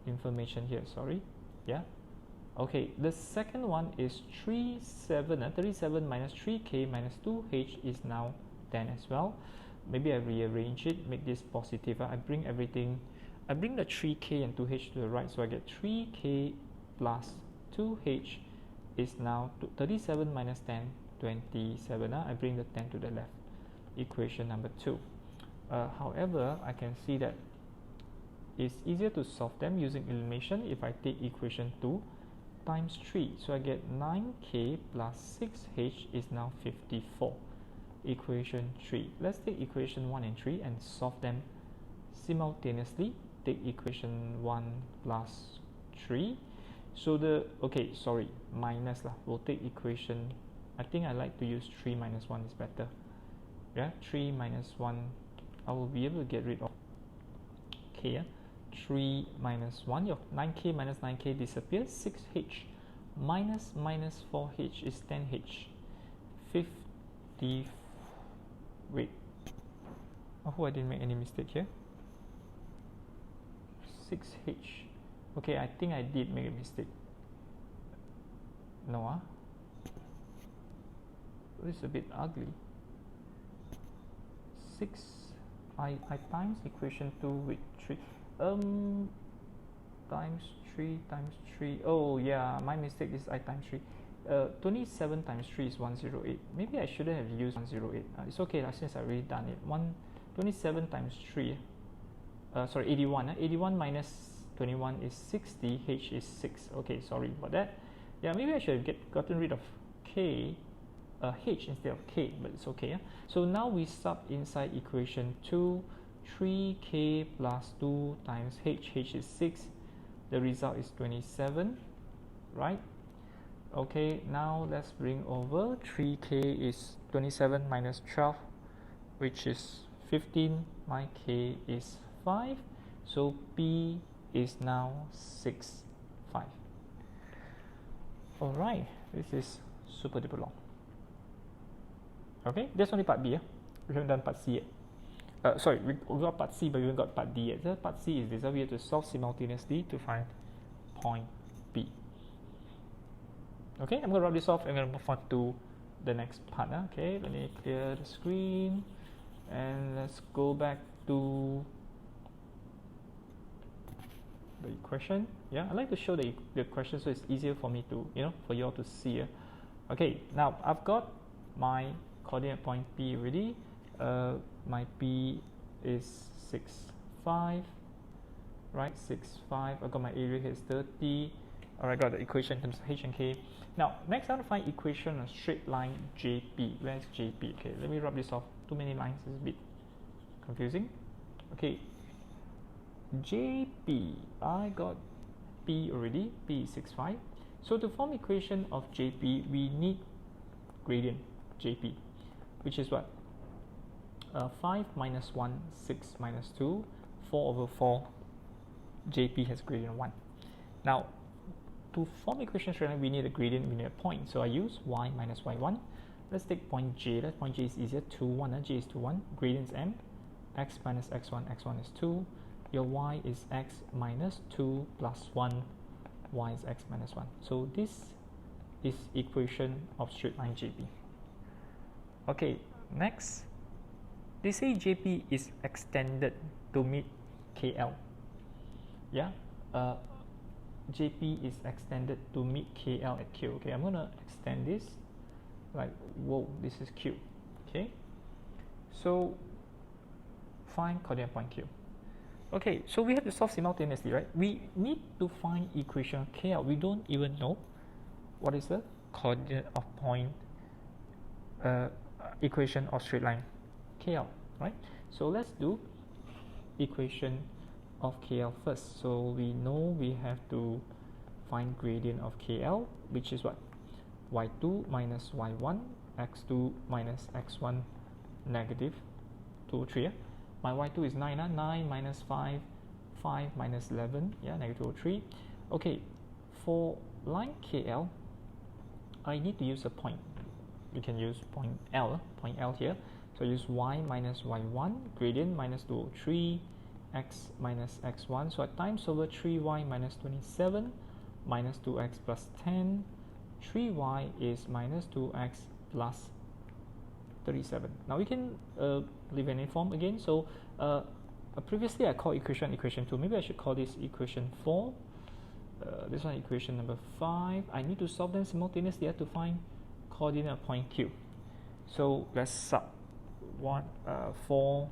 information here, sorry. Yeah. Okay, the second one is 37 minus 3k minus 2h is now 10 as well. Maybe I rearrange it, make this positive. I bring the 3k and 2h to the right, so I get 3k plus 2h is now 37 minus 10, 27. I bring the 10 to the left. Equation number 2. However, I can see that it's easier to solve them using elimination if I take equation 2 times 3. So I get 9k plus 6h is now 54. Equation 3. Let's take equation 1 and 3 and solve them simultaneously. Take equation 1 plus 3. So minus lah. We'll take equation, I think I like to use 3 minus 1 is better. Yeah, 3 minus 1, I will be able to get rid of k. Yeah? 3 minus 1, your 9k minus 9k disappears. 6h minus 4h is 10h. 50, wait, I hope I didn't make any mistake here. 6h. Okay, I think I did make a mistake. No, this is a bit ugly. 6, I times equation 2 with 3. Times 3. Oh yeah, my mistake is I times 3. 27 times 3 is 108. Maybe I shouldn't have used 108. It's okay since I've already done it. 27 times 3. 81. 81 minus 21 is 60. H is 6. Okay, sorry about that. Yeah, maybe I should have gotten rid of k, h instead of k, but it's okay. So now we sub inside equation 2. 3k plus 2 times h is 6. The result is 27, right? Okay, now let's bring over 3k is 27 minus 12, which is 15. My k is 5, so p is now 6, 5. Alright, this is super duper long. Okay, that's only part B. We haven't done part C yet. Sorry, we got part C, but we haven't got part D yet. So part C is this. We have to solve simultaneously to find point B. Okay, I'm going to rub this off. I'm going to move on to the next part. Okay, let me clear the screen. And let's go back to the equation. Yeah, I like to show the question so it's easier for me to, for you all to see. Okay, now I've got my coordinate point P already. My P is 6, 5, right? 6, 5. I got my area here is 30. Alright, got the equation in terms of h and k. Now, next I want to find equation of straight line JP. Where's JP? Okay, let me rub this off. Too many lines is a bit confusing. Okay, JP. I got P already. P is 6, 5. So to form equation of JP, we need gradient JP, which is what? 5 minus 1, 6 minus 2, 4 over 4. JP has gradient 1. Now, to form equation straight line, we need a gradient, we need a point. So I use y minus y1. Let's take point J. That point J is easier. 2, 1. J is 2, 1. Gradients m. X minus x1. x1 is 2. Your y is x minus 2 plus 1. y is x minus 1. So this is equation of straight line JP. Okay, next, they say JP is extended to meet KL. Yeah, JP is extended to meet KL at Q. Okay, I'm gonna extend this like, whoa, this is Q. Okay, so find coordinate point Q. Okay, so we have to solve simultaneously, right? We need to find equation KL. We don't even know what is the coordinate of point equation of straight line KL, right? So let's do equation of KL first. So we know we have to find gradient of KL, which is what? y2 minus y1, x2 minus x1 negative 2, 3. My y2 is 9, 9 minus 5, 5 minus 11, yeah, negative 3. Okay, for line KL, I need to use a point. You can use point L here. So use y minus y1, gradient minus 203, x minus x1. So I times over 3y minus 27 minus 2x plus 10. 3y is minus 2x plus 37. Now we can leave any form again. So previously I called equation 2. Maybe I should call this equation 4. This one equation number 5. I need to solve them simultaneously to find coordinate of point Q. So let's sub 4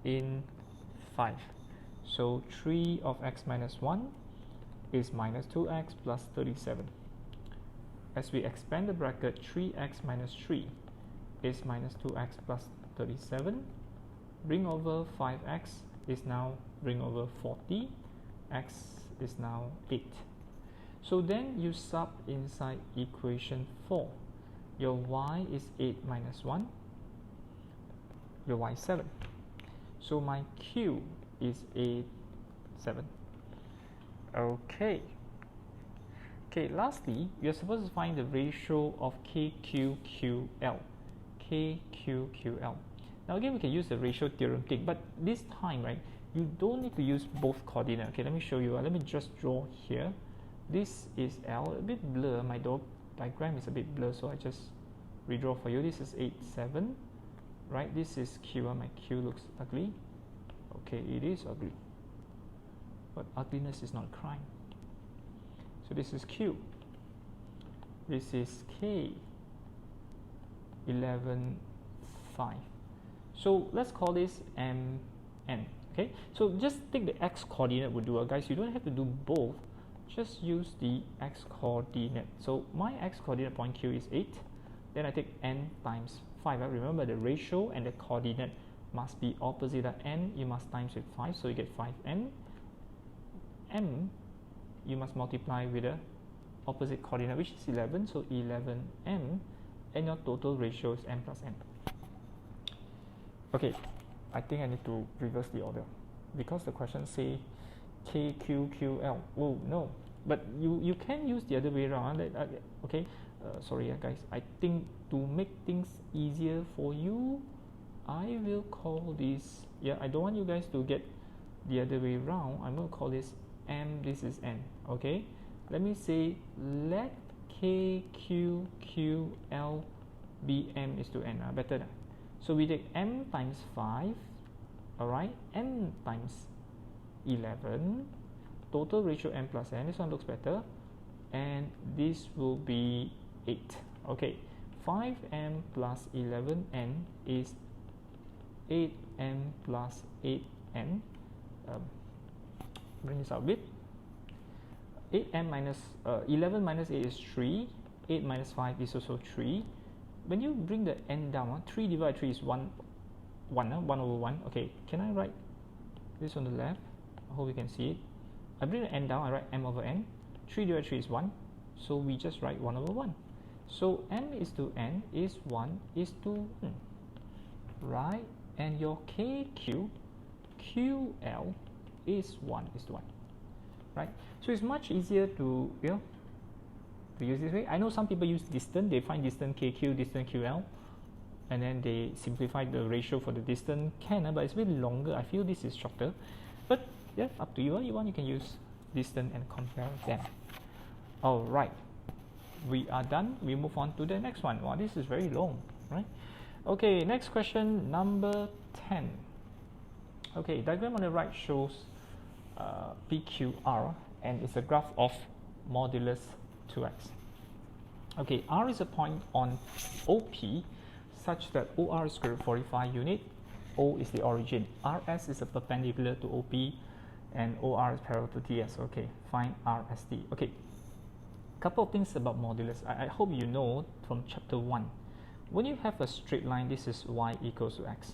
in 5. So 3 of x minus 1 is minus 2x plus 37. As we expand the bracket, 3x minus 3 is minus 2x plus 37. Bring over 5x is now bring over 40. X is now 8. So then you sub inside equation 4. Your y is 8 minus 1. Your y is 7. So my q is 8, 7. Okay. Okay, lastly, you're supposed to find the ratio of KQQL. KQQL. Now again, we can use the ratio theorem thing, but this time, right, you don't need to use both coordinates. Okay, let me show you. Let me just draw here. This is L, a bit blur. My diagram is a bit blur, so I just redraw for you. This is 8, 7, right? This is Q. My Q looks ugly. Okay, it is ugly, but ugliness is not a crime. So this is Q. This is K. 11, 5. So let's call this MN. Okay, so just take the x coordinate would do, guys. You don't have to do both. Just use the x coordinate. So my x coordinate point Q is 8. Then I take n times 5. Right? Remember, the ratio and the coordinate must be opposite. N you must times with 5, so you get 5n. M you must multiply with the opposite coordinate, which is 11. So 11m, and your total ratio is m plus n. Okay, I think I need to reverse the order because the question say KQQL. Oh no, but you can use the other way around. Okay, sorry guys. I think to make things easier for you, I will call this. Yeah, I don't want you guys to get the other way around. I'm going to call this m. This is n. Okay, let me say let KQQL be m is to n. Better than. So we take m times 5, alright, n times 11, total ratio m plus n, this one looks better, and this will be 8. Okay, 5m plus 11n is 8m plus 8n. Bring this out a bit. 8m minus 11 minus 8 is 3, 8 minus 5 is also 3. When you bring the n down, 3 divided by 3 is 1 over 1. Okay, can I write this on the left? I hope you can see it. I bring the n down, I write m over n. 3 divided by 3 is 1. So we just write 1 over 1. So m is to n is 1 is to 1. Right? And your KQ, QL is 1 is to 1. Right? So it's much easier to, to use this way. I know some people use distance. They find distance KQ, distance QL, and then they simplify the ratio for the distance. But it's a bit longer. I feel this is shorter. But yeah, up to you. You want, you can use distance and compare them. All right, we are done. We move on to the next one. Wow, this is very long, right? Okay, next question, number 10. Okay, diagram on the right shows PQR, and it's a graph of modulus 2x. Okay, R is a point on OP such that OR is square root 45 unit, O is the origin, RS is a perpendicular to OP, and OR is parallel to TS. Okay, find RST. Okay, couple of things about modulus. I hope you know from chapter 1. When you have a straight line, this is y equals to x.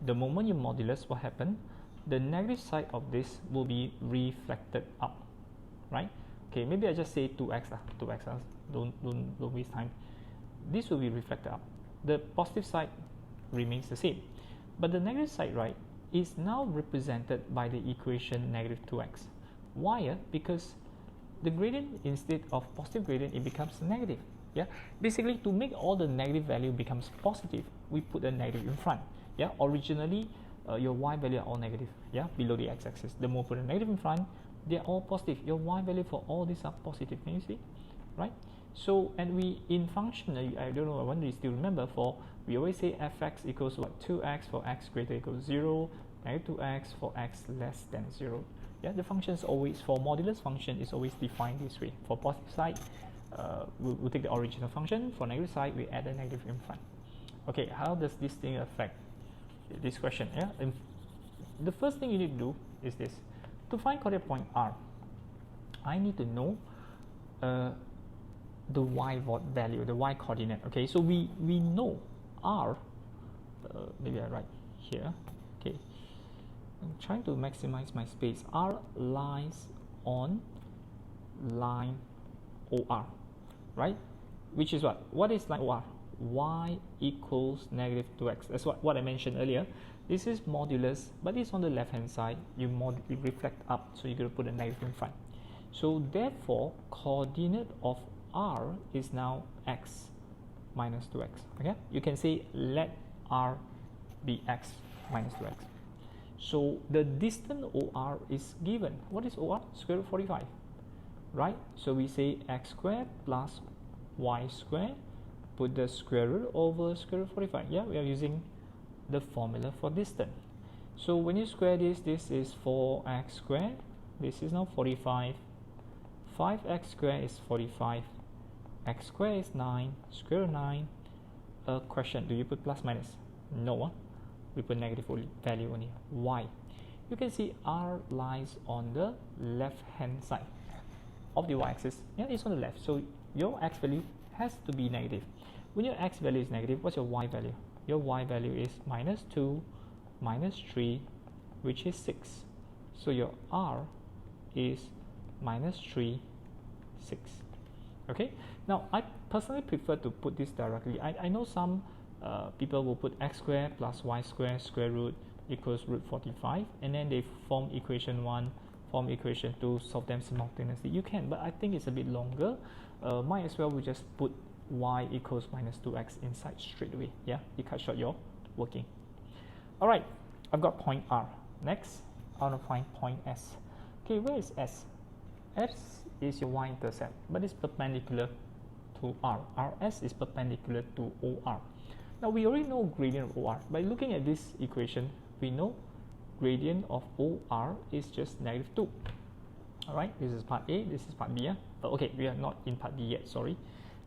The moment you modulus, what happens? The negative side of this will be reflected up, right? Okay, maybe I just say 2x, 2x, don't waste time. This will be reflected up. The positive side remains the same, but the negative side, right, is now represented by the equation negative 2x. Why? Because the gradient, instead of positive gradient, it becomes negative. Yeah, basically to make all the negative value becomes positive, we put a negative in front. Yeah, originally your y value are all negative. Yeah, below the x-axis. The more put a negative in front, they are all positive. Your y value for all these are positive. Can you see? Right? So, and we in function, I don't know, I wonder if you still remember, for we always say fx equals what? 2x for x greater equals 0, negative 2x for x less than 0. Yeah, the function is always, for modulus function is always defined this way. For positive side, we'll take the original function. For negative side, we add a negative in front. Okay, how does this thing affect this question? Yeah, and the first thing you need to do is this. To find coordinate point R, I need to know the y value, the y coordinate. Okay, so we know R, maybe I write here. Okay, I'm trying to maximize my space. R lies on line OR, right? Which is what? What is line OR? Y equals negative 2x. That's what I mentioned earlier. This is modulus, but it's on the left hand side. You reflect up, so you're going to put a negative in front. So therefore, coordinate of R is now x minus 2x. Okay, you can say let R be x minus 2x. So the distance OR is given. What is OR? Square root 45, right? So we say x squared plus y squared, put the square root over square root 45. Yeah, we are using the formula for distance. So when you square this, this is 4x squared. This is now 45. 5x squared is 45. X squared is 9. Square root 9. Question, do you put plus minus? No. We put negative value only. Why? You can see R lies on the left hand side of the y-axis. Yeah, it's on the left. So your x value has to be negative. When your x value is negative, what's your y value? Your y value is minus 2, minus 3, which is 6. So your R is minus 3, 6. Okay, now I personally prefer to put this directly. I know some people will put x squared plus y squared square root equals root 45, and then they form equation 1, form equation 2, solve them simultaneously. You can, but I think it's a bit longer. Might as well we just put y equals minus 2x inside straight away. Yeah, you cut short your working. All right, I've got point R. Next, I want to find point S. Okay, where is S? S is your y-intercept, but it's perpendicular to R. RS is perpendicular to OR. Now we already know gradient of OR. By looking at this equation, we know gradient of OR is just negative 2. All right, this is part A, this is part B. Okay, we are not in part B yet, sorry.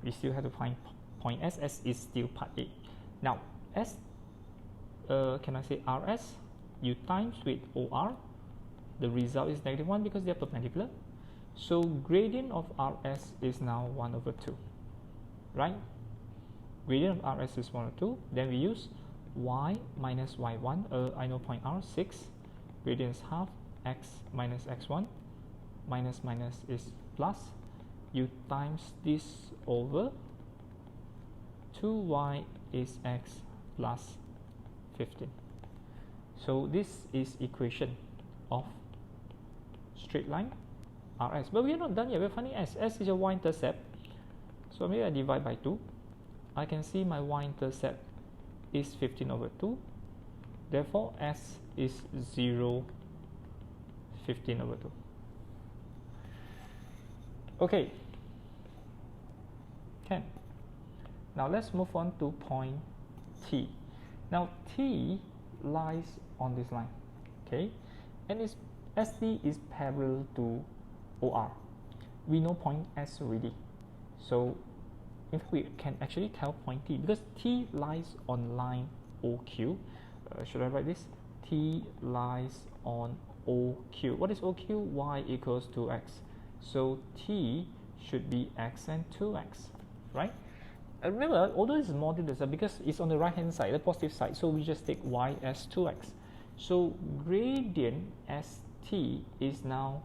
We still have to find point S. S is still part A. Now, S, can I say RS? You times with OR, the result is negative 1 because they are perpendicular. So gradient of RS is now 1 over 2, right? Gradient of RS is 1 over 2. Then we use y minus y1. I know point R, 6. Gradient is half, x minus x1. Minus minus is plus. You times this over 2y is x plus 15. So this is equation of straight line RS. But we are not done yet. We're finding S. S is your y-intercept. So maybe I divide by 2. I can see my y-intercept is 15 over 2. Therefore, S is 0, 15 over 2. Okay, can. Now let's move on to point T. Now T lies on this line, okay, and its SD is parallel to OR. We know point S already, so if we can actually tell point T, because T lies on line OQ. Should I write this? T lies on OQ. What is OQ? Y equals 2x. So T should be x and 2x, right? Remember, although it's modulus, because it's on the right hand side, the positive side, so we just take y as 2x. So gradient ST is now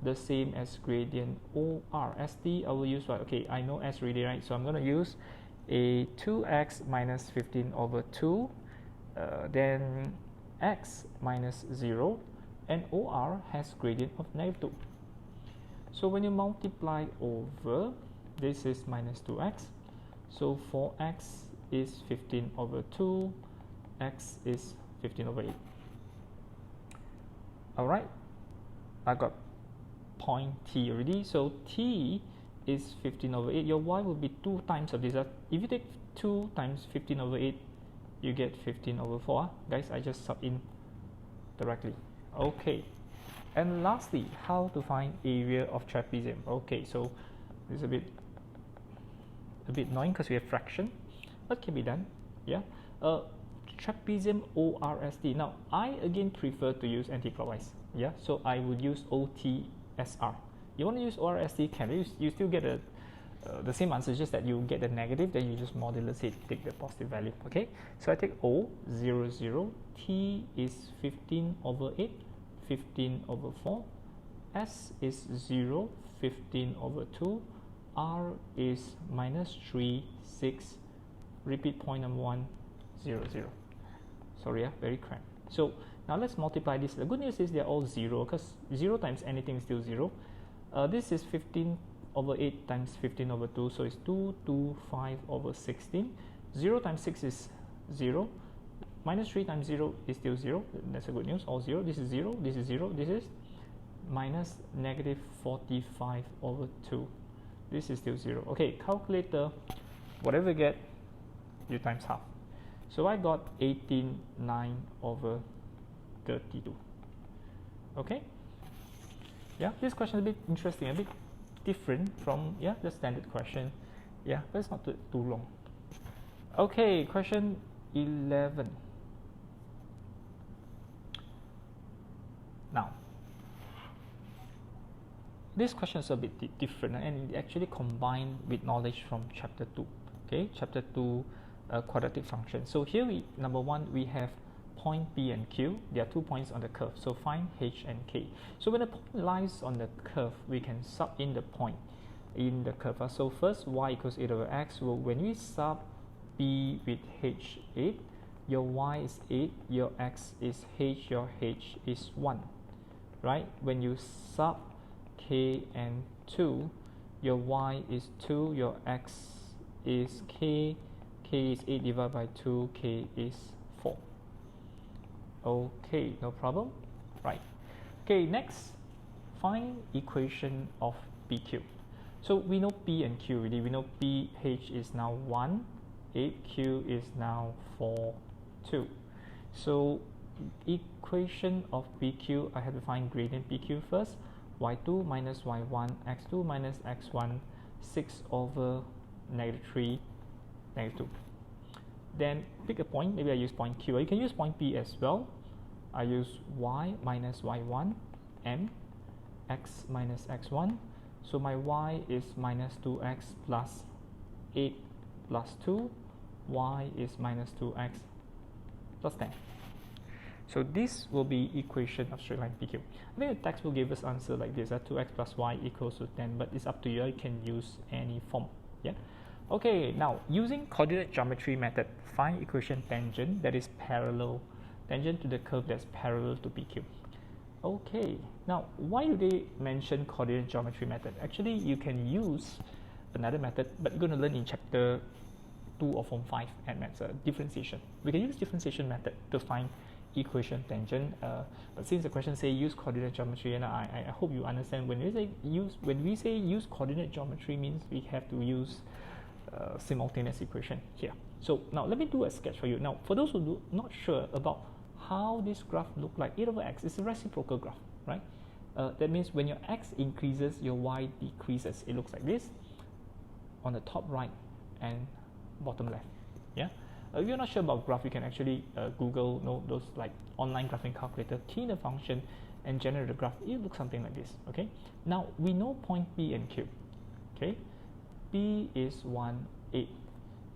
the same as gradient OR. ST, I will use what? Okay, I know S already, right? So I'm going to use a 2x minus 15 over 2, then x minus 0, and OR has gradient of -2. So when you multiply over, this is minus 2x. So 4x is 15 over 2, x is 15 over 8. Alright, I got point T already. So T is 15 over 8. Your y will be 2 times of this. If you take 2 times 15 over 8, you get 15 over 4. Guys, I just sub in directly. Okay. And lastly, how to find area of trapezium. Okay, so this is a bit annoying because we have fraction. What can be done? Yeah. Trapezium ORST. Now, I again prefer to use anti-clockwise. Yeah, so I would use OTSR. You want to use ORST, can you still get the same answer, just that you get the negative, then you just modulus it, take the positive value. Okay, so I take O 0 0. T is 15 over 8, 15 over 4. S is 0, 15 over 2. R is minus 3, 6. Repeat point number 1, 0 0. Sorry, very cramped. So now let's multiply this. The good news is they're all 0, because 0 times anything is still 0. This is 15 over 8 times 15 over 2, so it's 225 over 16. 0 times 6 is 0. Minus 3 times 0 is still 0. That's a good news, all 0. This is 0, this is 0, this is minus negative 45 over 2. This is still 0. Okay, calculator, whatever you get, you times half. So I got 18.9 over 32. Okay? Yeah, this question is a bit interesting, a bit different from the standard question. Yeah, but it's not too long. Okay, question 11. Now, this question is a bit different, and it actually combined with knowledge from chapter 2. Okay, chapter 2, quadratic function. So here number 1, we have point P and Q. There are 2 points on the curve, so find H and K. So when the point lies on the curve, we can sub in the point in the curve. So first, y equals 8 over x. Well, when we sub P with H 8, your y is 8, your x is H, your H is 1. Right? When you sub K and 2, your y is 2, your x is K, K is 8 divided by 2, K is 4. Okay, no problem. Right. Okay, next, find equation of PQ. So we know P and Q already. We know PH is now 1, 8, Q is now 4, 2. So equation of PQ, I have to find gradient PQ first. Y2 minus Y1, X2 minus X1, 6 over negative 3, negative 2. Then pick a point, maybe I use point Q. You can use point P as well. I use Y minus Y1, M, X minus X1. So my Y is minus 2X plus 8 plus 2. Y is minus 2X plus 10. So this will be equation of straight line PQ. I think the text will give us answer like this, 2x plus y equals to 10, but it's up to you. You can use any form. Yeah. Okay, now using coordinate geometry method, find equation tangent that is parallel, tangent to the curve that's parallel to PQ. Okay, now why do they mention coordinate geometry method? Actually, you can use another method, but you're going to learn in chapter 2 of form 5 and maths, differentiation. We can use differentiation method to find equation tangent, but since the question say use coordinate geometry, and I hope you understand when we say use coordinate geometry means we have to use simultaneous equation here. So now let me do a sketch for you. Now for those who do not sure about how this graph look like, 8 over x is a reciprocal graph, right? That means when your x increases, your y decreases. It looks like this on the top right and bottom left. Yeah. If you're not sure about graph, you can actually Google those like online graphing calculator, key in the function and generate a graph. It looks something like this. Okay. Now we know point P and Q. Okay. P is 1, 8.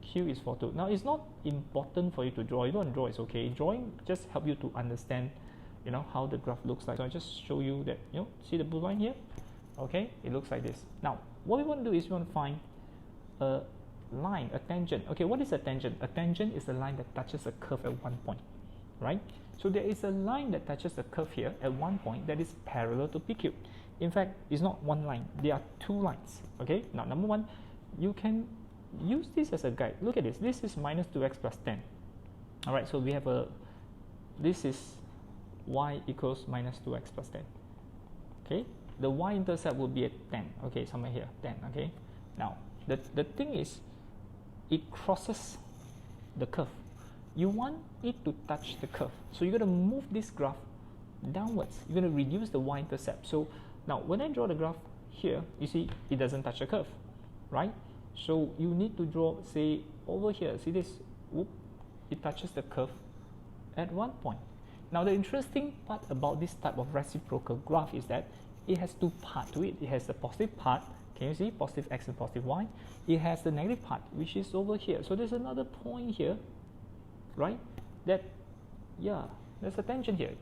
Q is 4, 2. Now it's not important for you to draw. You don't draw, it's okay. Drawing just help you to understand, how the graph looks like. So I just show you that, see the blue line here? Okay, it looks like this. Now what we want to do is we want to find a line, a tangent. Okay, what is a tangent? A tangent is a line that touches a curve at one point, right? So there is a line that touches the curve here at one point that is parallel to PQ. In fact, it's not one line, there are two lines. Okay, now number one, you can use this as a guide. Look at this. This is minus 2x plus 10. All right, so we have this is y equals minus 2x plus 10. Okay, the y-intercept will be at 10. Okay, somewhere here, 10. Okay, now the thing is, it crosses the curve. You want it to touch the curve, so you're going to move this graph downwards. You're going to reduce the y-intercept. So now when I draw the graph here, you see it doesn't touch the curve, right? So you need to draw, say, over here. See this? Whoop, it touches the curve at one point. Now the interesting part about this type of reciprocal graph is that it has two parts to it. It has the positive part. Can you see? Positive x and positive y. It has the negative part, which is over here. So there's another point here, right? That, yeah, there's a tangent here.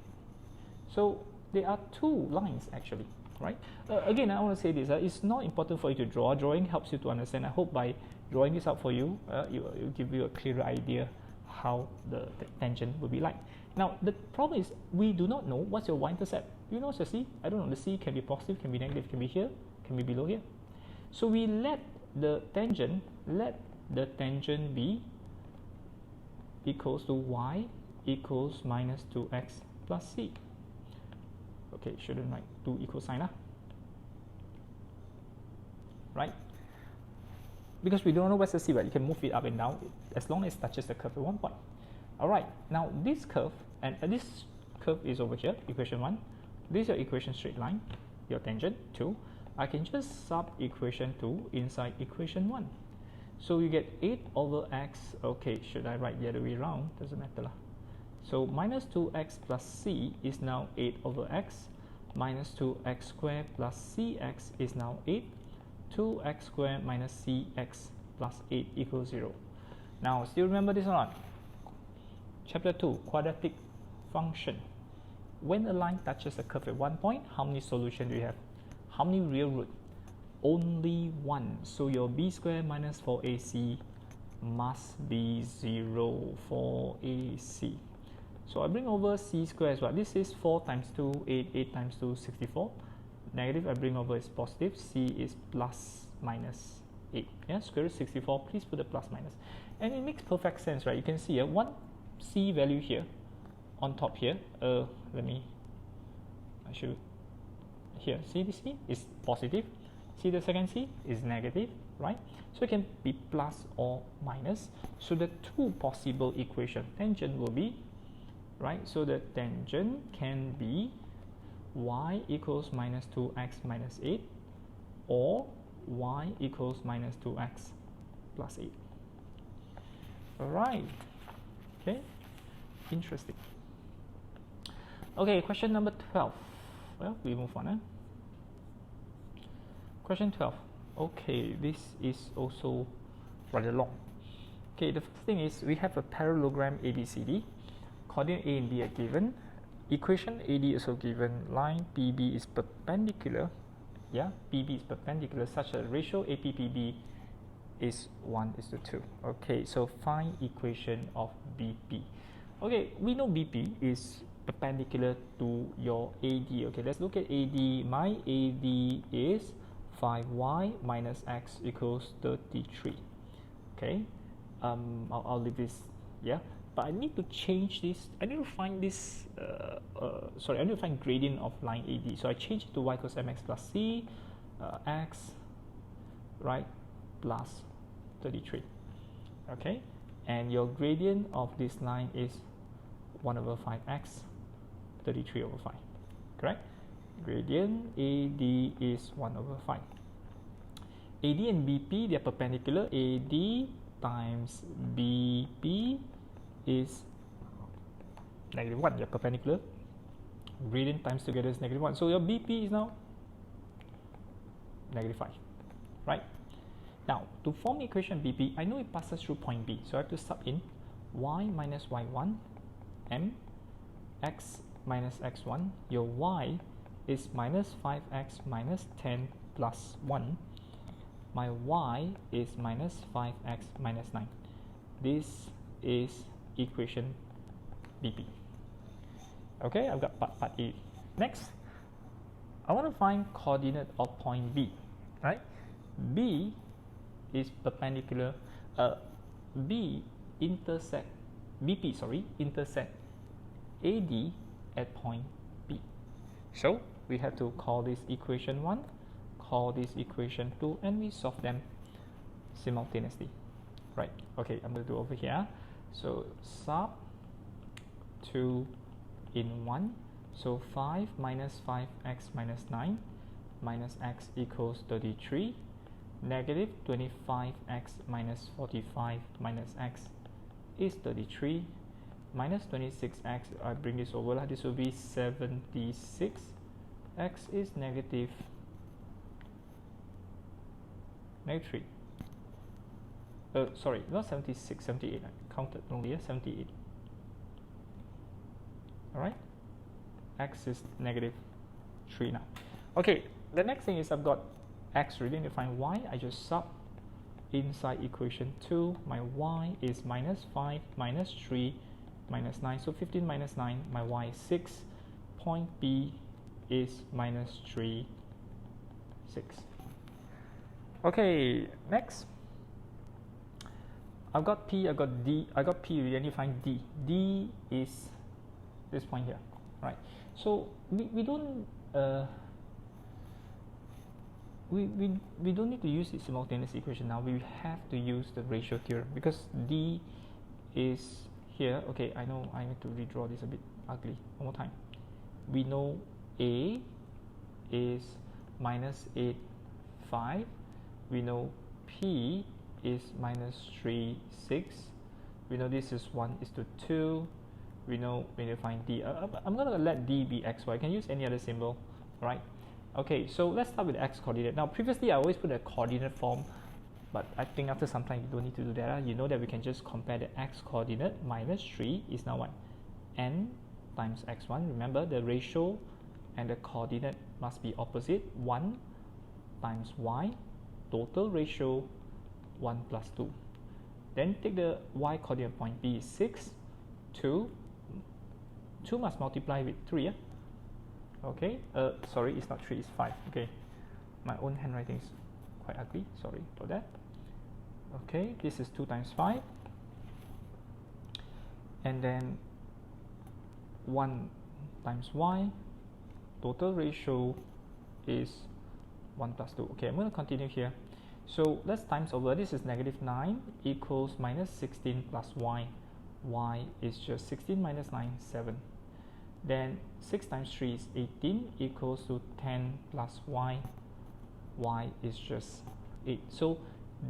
So there are two lines actually. Right? Again, I want to say this, it's not important for you to draw. Drawing helps you to understand. I hope by drawing this out for you, it will give you a clearer idea how the tangent will be like. Now, the problem is we do not know what's your y-intercept. You know what's your C? I don't know. The C can be positive, can be negative, can be here, can be below here. So we let the tangent be equals to y equals minus 2x plus C. Okay, shouldn't write 2 equal sign, right? Because we don't know what's the C, right? You can move it up and down as long as it touches the curve at one point. All right, now this curve, and this curve is over here, equation 1. This is your equation straight line, your tangent 2. I can just sub equation 2 inside equation 1. So you get 8 over x. Okay, should I write the other way around? Doesn't matter lah. So minus 2x plus c is now 8 over x. Minus 2x squared plus cx is now 8. 2x squared minus cx plus 8 equals 0. Now, still remember this or not? Chapter 2, quadratic function. When a line touches a curve at one point, how many solutions do you have? How many real roots? Only one. So your b squared minus 4ac must be 0 for ac. So I bring over c squared as well. This is 4 times 2, 8, 8 times 2, 64. Negative I bring over is positive. C is plus minus 8. Yeah, square root 64. Please put the plus minus. And it makes perfect sense, right? You can see one c value here on top here. I should here. See this c is positive. See the second c is negative, right? So it can be plus or minus. So the two possible equation tangent will be, right? So the tangent can be y equals minus 2x minus 8 or y equals minus 2x plus 8. All right. Okay. Interesting. Okay, question number 12. Well, we move on. Question 12. Okay, this is also rather long. Okay, the first thing is we have a parallelogram ABCD. Coordinate A and B are given. Equation AD is also given. Line PB is perpendicular. Yeah, PB is perpendicular such that ratio APPB is 1:2. Okay, so find equation of BP. Okay, we know BP is perpendicular to your AD. Okay, let's look at AD. My AD is 5y minus x equals 33. Okay, I'll leave this. Yeah, but I need to change this. I need to find this. I need to find gradient of line AD. So I change it to y equals mx plus c, x, right, plus 33. Okay, and your gradient of this line is 1 over 5x 33 over 5, correct? Gradient AD is 1 over 5. AD and BP, they are perpendicular. AD times BP is -1, they are perpendicular. Gradient times together is -1. So your BP is now -5, right? Now, to form the equation BP, I know it passes through point B. So I have to sub in y minus y1 m x minus x1. Your y is minus 5x minus 10 plus 1. My y is minus 5x minus 9. This is equation BP. Okay, I've got part A. Next, I want to find coordinate of point B, right? B is perpendicular. BP intersect AD at point B. So we have to call this equation 1, call this equation 2, and we solve them simultaneously, right? Okay, I'm going to do over here. So sub 2 in 1. So 5 minus 5x minus 9 minus x equals 33. Negative 25x minus 45 minus x is 33. Minus 26x, I bring this over, this will be 76. X is negative 3. Sorry, not 76, 78. I counted earlier, 78. Alright, x is -3 now. Okay, the next thing is I've got x ready to find y. I just sub inside equation 2. My y is minus 5 minus 3 minus 9. So 15 minus 9, my y is 6. Point B is minus 3, 6. Okay, next. I've got P, I've got D, I got P, we need to find D. D is this point here, right? So we don't we don't need to use the simultaneous equation now. We have to use the ratio theorem because D is here. Okay, I know I need to redraw this a bit ugly. One more time. We know A is minus 8, 5. We know P is minus 3, 6. We know this is 1:2. We know we need to find D. I'm going to let D be xy. I can use any other symbol, right? Okay, so let's start with the x coordinate. Now, previously I always put a coordinate form, but I think after some time you don't need to do that. You know that we can just compare the x coordinate. Minus 3 is now what? N times x1. Remember, the ratio and the coordinate must be opposite. 1 times y, total ratio 1 plus 2. Then take the y coordinate point B is 6, 2. 2 must multiply with 3. Yeah? Okay, sorry, it's not 3, it's 5. Okay, my own handwriting is quite ugly. Sorry for that. Okay, this is 2 times 5. And then 1 times y. Total ratio is 1 plus 2. Okay, I'm going to continue here. So let's times over. This is -9 equals minus 16 plus y. Y is just 16 minus 9, 7. Then 6 times 3 is 18 equals to 10 plus y. Y is just 8. So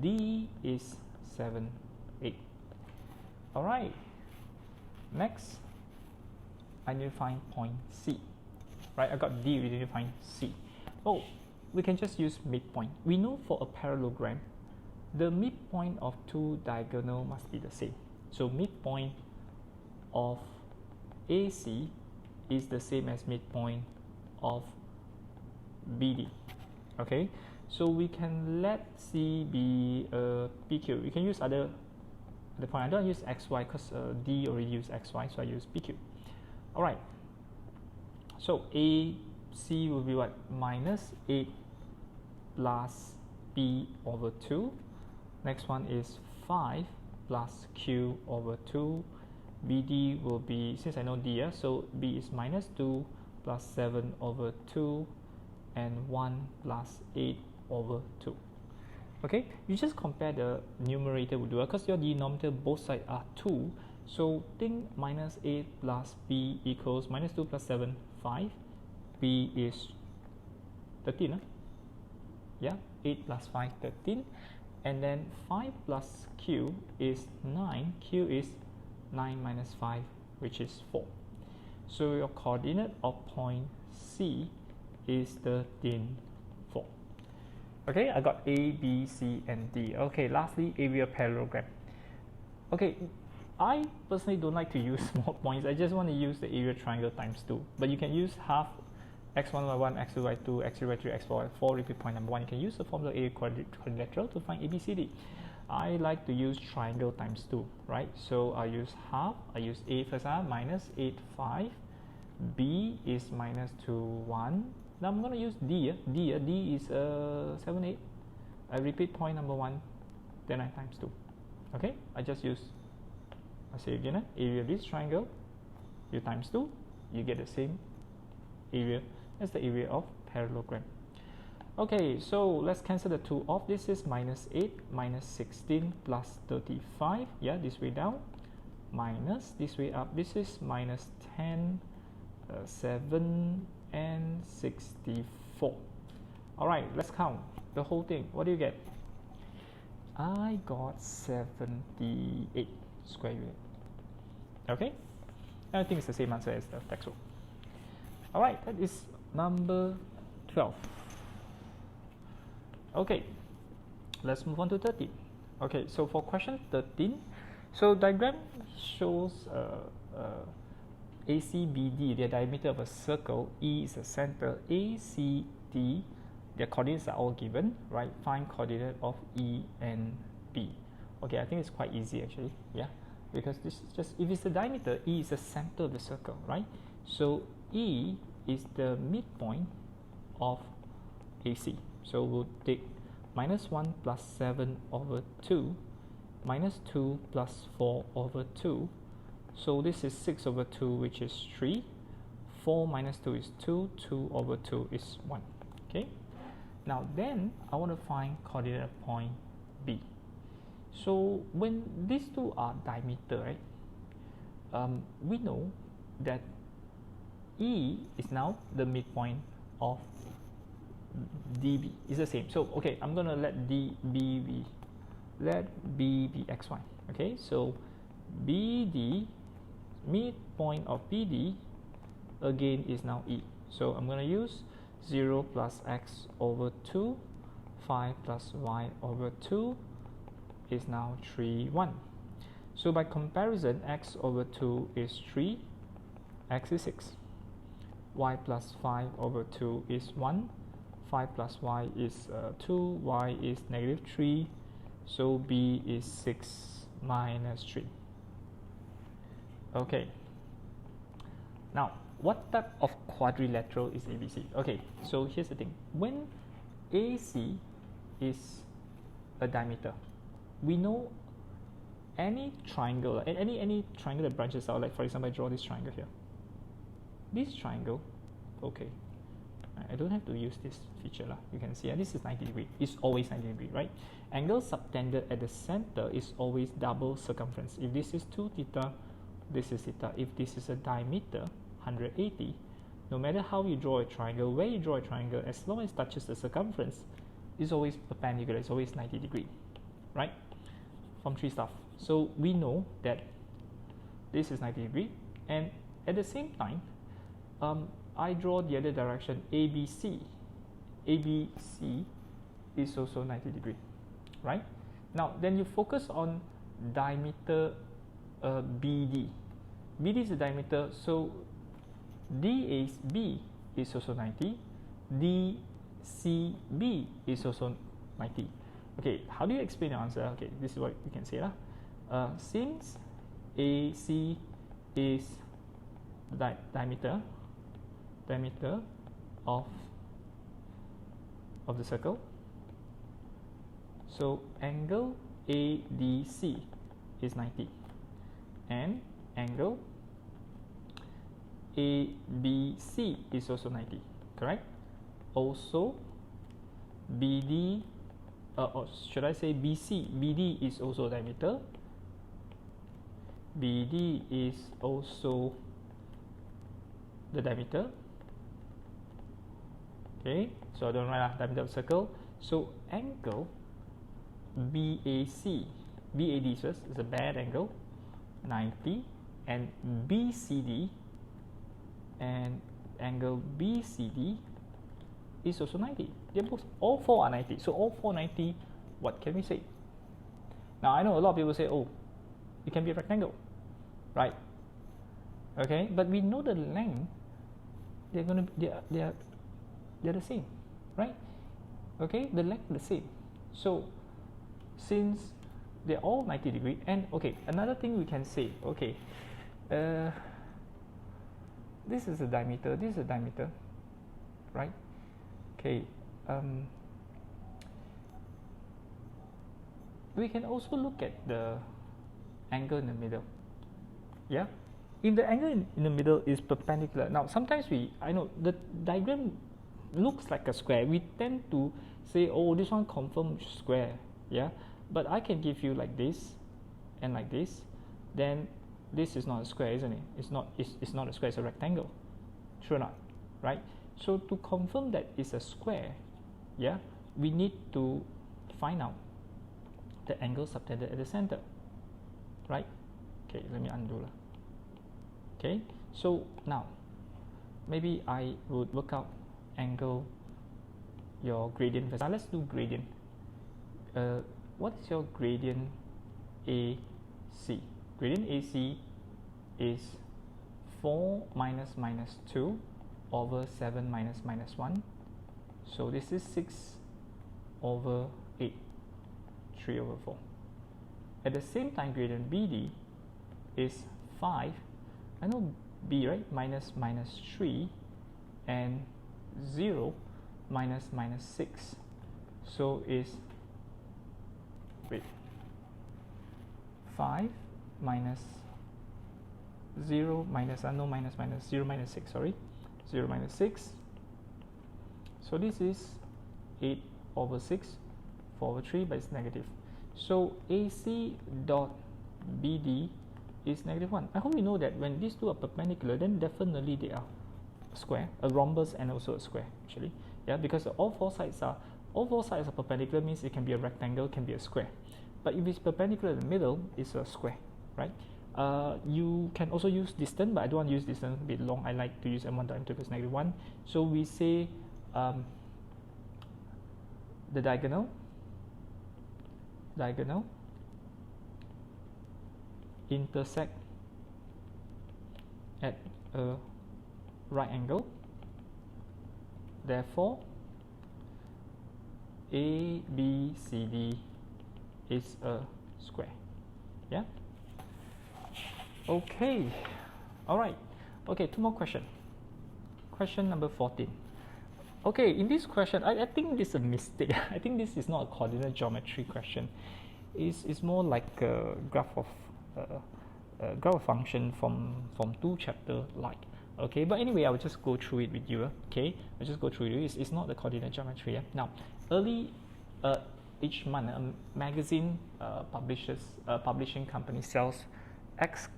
D is 7, 8. Alright. Next, I need to find point C. Right, I got D, we need to find C. Oh, we can just use midpoint. We know for a parallelogram, the midpoint of two diagonal must be the same. So midpoint of AC is the same as midpoint of BD. Okay, so we can let C be PQ. We can use other point. I don't use XY because D already used XY, so I use PQ. All right. So AC will be what? Minus 8 plus P over 2. Next one is 5 plus Q over 2. BD will be, since I know D, so B is minus 2 plus 7 over 2 and 1 plus 8 over 2. Okay, you just compare the numerator will do because your denominator both sides are 2. So think minus 8 plus b equals minus 2 plus 7, 5. B is 13. Yeah, 8 plus 5, 13. And then 5 plus q is 9. Q is 9 minus 5, which is 4. So your coordinate of point C is 13, 4. Okay, I got A, B, C, and D. Okay, lastly, area parallelogram. Okay, I personally don't like to use small points. I just want to use the area triangle times 2. But you can use half x1 by 1, x2 by 2, x3 by 3, x4 by 4, repeat point number 1. You can use the formula area quadrilateral to find ABCD. I like to use triangle times 2, right? So I use half, I use A first, minus 8, 5. B is minus 2, 1. Now I'm going to use D. D is 7, 8. I repeat point number 1, then I times 2. Okay, I just use, I say again, area of this triangle, you times 2, you get the same area as the area of parallelogram. Okay, so let's cancel the 2 off. This is minus 8, minus 16 plus 35. Yeah, this way down, minus this way up. This is minus 10, 7, and 64. All right, let's count the whole thing. What do you get? I got 78 square unit. Okay, I think it's the same answer as the textbook. All right, that is number 12. Okay, let's move on to 13. Okay, so for question 13, so diagram shows ACBD, the diameter of a circle, E is the center, ACD, their coordinates are all given, right? Find coordinate of E and B. Okay, I think it's quite easy actually, yeah, because this is just, if it's the diameter, E is the center of the circle, right? So E is the midpoint of AC. So we'll take minus 1 plus 7 over 2, minus 2 plus 4 over 2. So this is 6 over 2, which is 3. 4 minus 2 is 2. 2 over 2 is 1. Okay. Now then, I want to find coordinate of point B. So when these two are diameter, right? We know that E is now the midpoint of DB. Is the same. So okay, I'm gonna let DB be, let B be xy. Okay, so BD, midpoint of BD again is now E. So I'm gonna use 0 plus x over 2, 5 plus y over 2 is now 3, 1. So by comparison, x over 2 is 3, x is 6. Y plus 5 over 2 is 1. 5 plus y is 2, y is negative 3. So B is 6 minus 3. Okay. Now, what type of quadrilateral is ABC? Okay, so here's the thing. When AC is a diameter, we know any triangle, any triangle that branches out, like for example, I draw this triangle here. This triangle, okay, I don't have to use this feature lah. You can see this is 90 degree. It's always 90 degree, right? Angle subtended at the center is always double circumference. If this is 2 theta, this is theta. If this is a diameter, 180, no matter how you draw a triangle, where you draw a triangle, as long as it touches the circumference, it's always perpendicular. It's always 90 degree, right? From 3 stuff. So we know that this is 90 degree, and at the same time, I draw the other direction, ABC. ABC is also 90 degree, right? Now, then you focus on diameter BD. BD is the diameter, so DAB is also 90. DCB is also 90. Okay, how do you explain your answer? Okay, this is what you can say. Since AC is diameter of the circle, so angle ADC is 90 and angle ABC is also 90, correct? Also BD or should I say BD is also a diameter. BD is also the diameter. Okay, so I don't write diameter of circle. So angle BAD first is a bad angle, 90, and BCD, and angle BCD is also 90. They're both, all four are 90. So all four 90, what can we say? Now I know a lot of people say, oh, it can be a rectangle, right? Okay, but we know the length, they're the same, right? Okay, the length is the same. So since they're all 90 degree, and okay, another thing we can say, okay, this is a diameter, this is a diameter, right? Okay, we can also look at the angle in the middle. Yeah, if the angle in the middle is perpendicular, now sometimes I know the diagram looks like a square, we tend to say, oh, this one confirms square, yeah, but I can give you like this and like this, then this is not a square, isn't it? It's not a square, it's a rectangle, true or not, right? So to confirm that it's a square, yeah, we need to find out the angle subtended at the center, right? Okay, let me undo lah. Okay, so now maybe I would work out angle, your gradient first. Now let's do gradient. What is your gradient AC? Gradient AC is 4 minus 2 over 7 minus 1. So this is 6 over 8, 3 over 4. At the same time, gradient BD is 5, I know B, right, minus 3, and 0 minus 6. So is, wait, 5 minus 0 minus, no, minus 0 minus 6, sorry, 0 minus 6. So this is 8 over 6, 4 over 3, but it's negative. So AC dot BD is negative 1. I hope you know that when these two are perpendicular, then definitely they are a square, a rhombus, and also a square, actually. Yeah, because all four sides are perpendicular, means it can be a rectangle, can be a square. But if it's perpendicular in the middle, it's a square, right? You can also use distance, but I don't want to use distance a bit long. I like to use m1 dot m2 equals negative 1. So we say the diagonal intersect at a right angle, therefore ABCD is a square. Yeah, okay, all right, okay, two more questions. Question number 14. Okay, in this question, I think this is a mistake. I think this is not a coordinate geometry question. It's more like a graph of function from 2 chapter like. Okay, but anyway, I will just go through it with you. Okay, I'll just go through it. It's not the coordinate geometry. Yeah? Now, early each month, a magazine publishing company sells X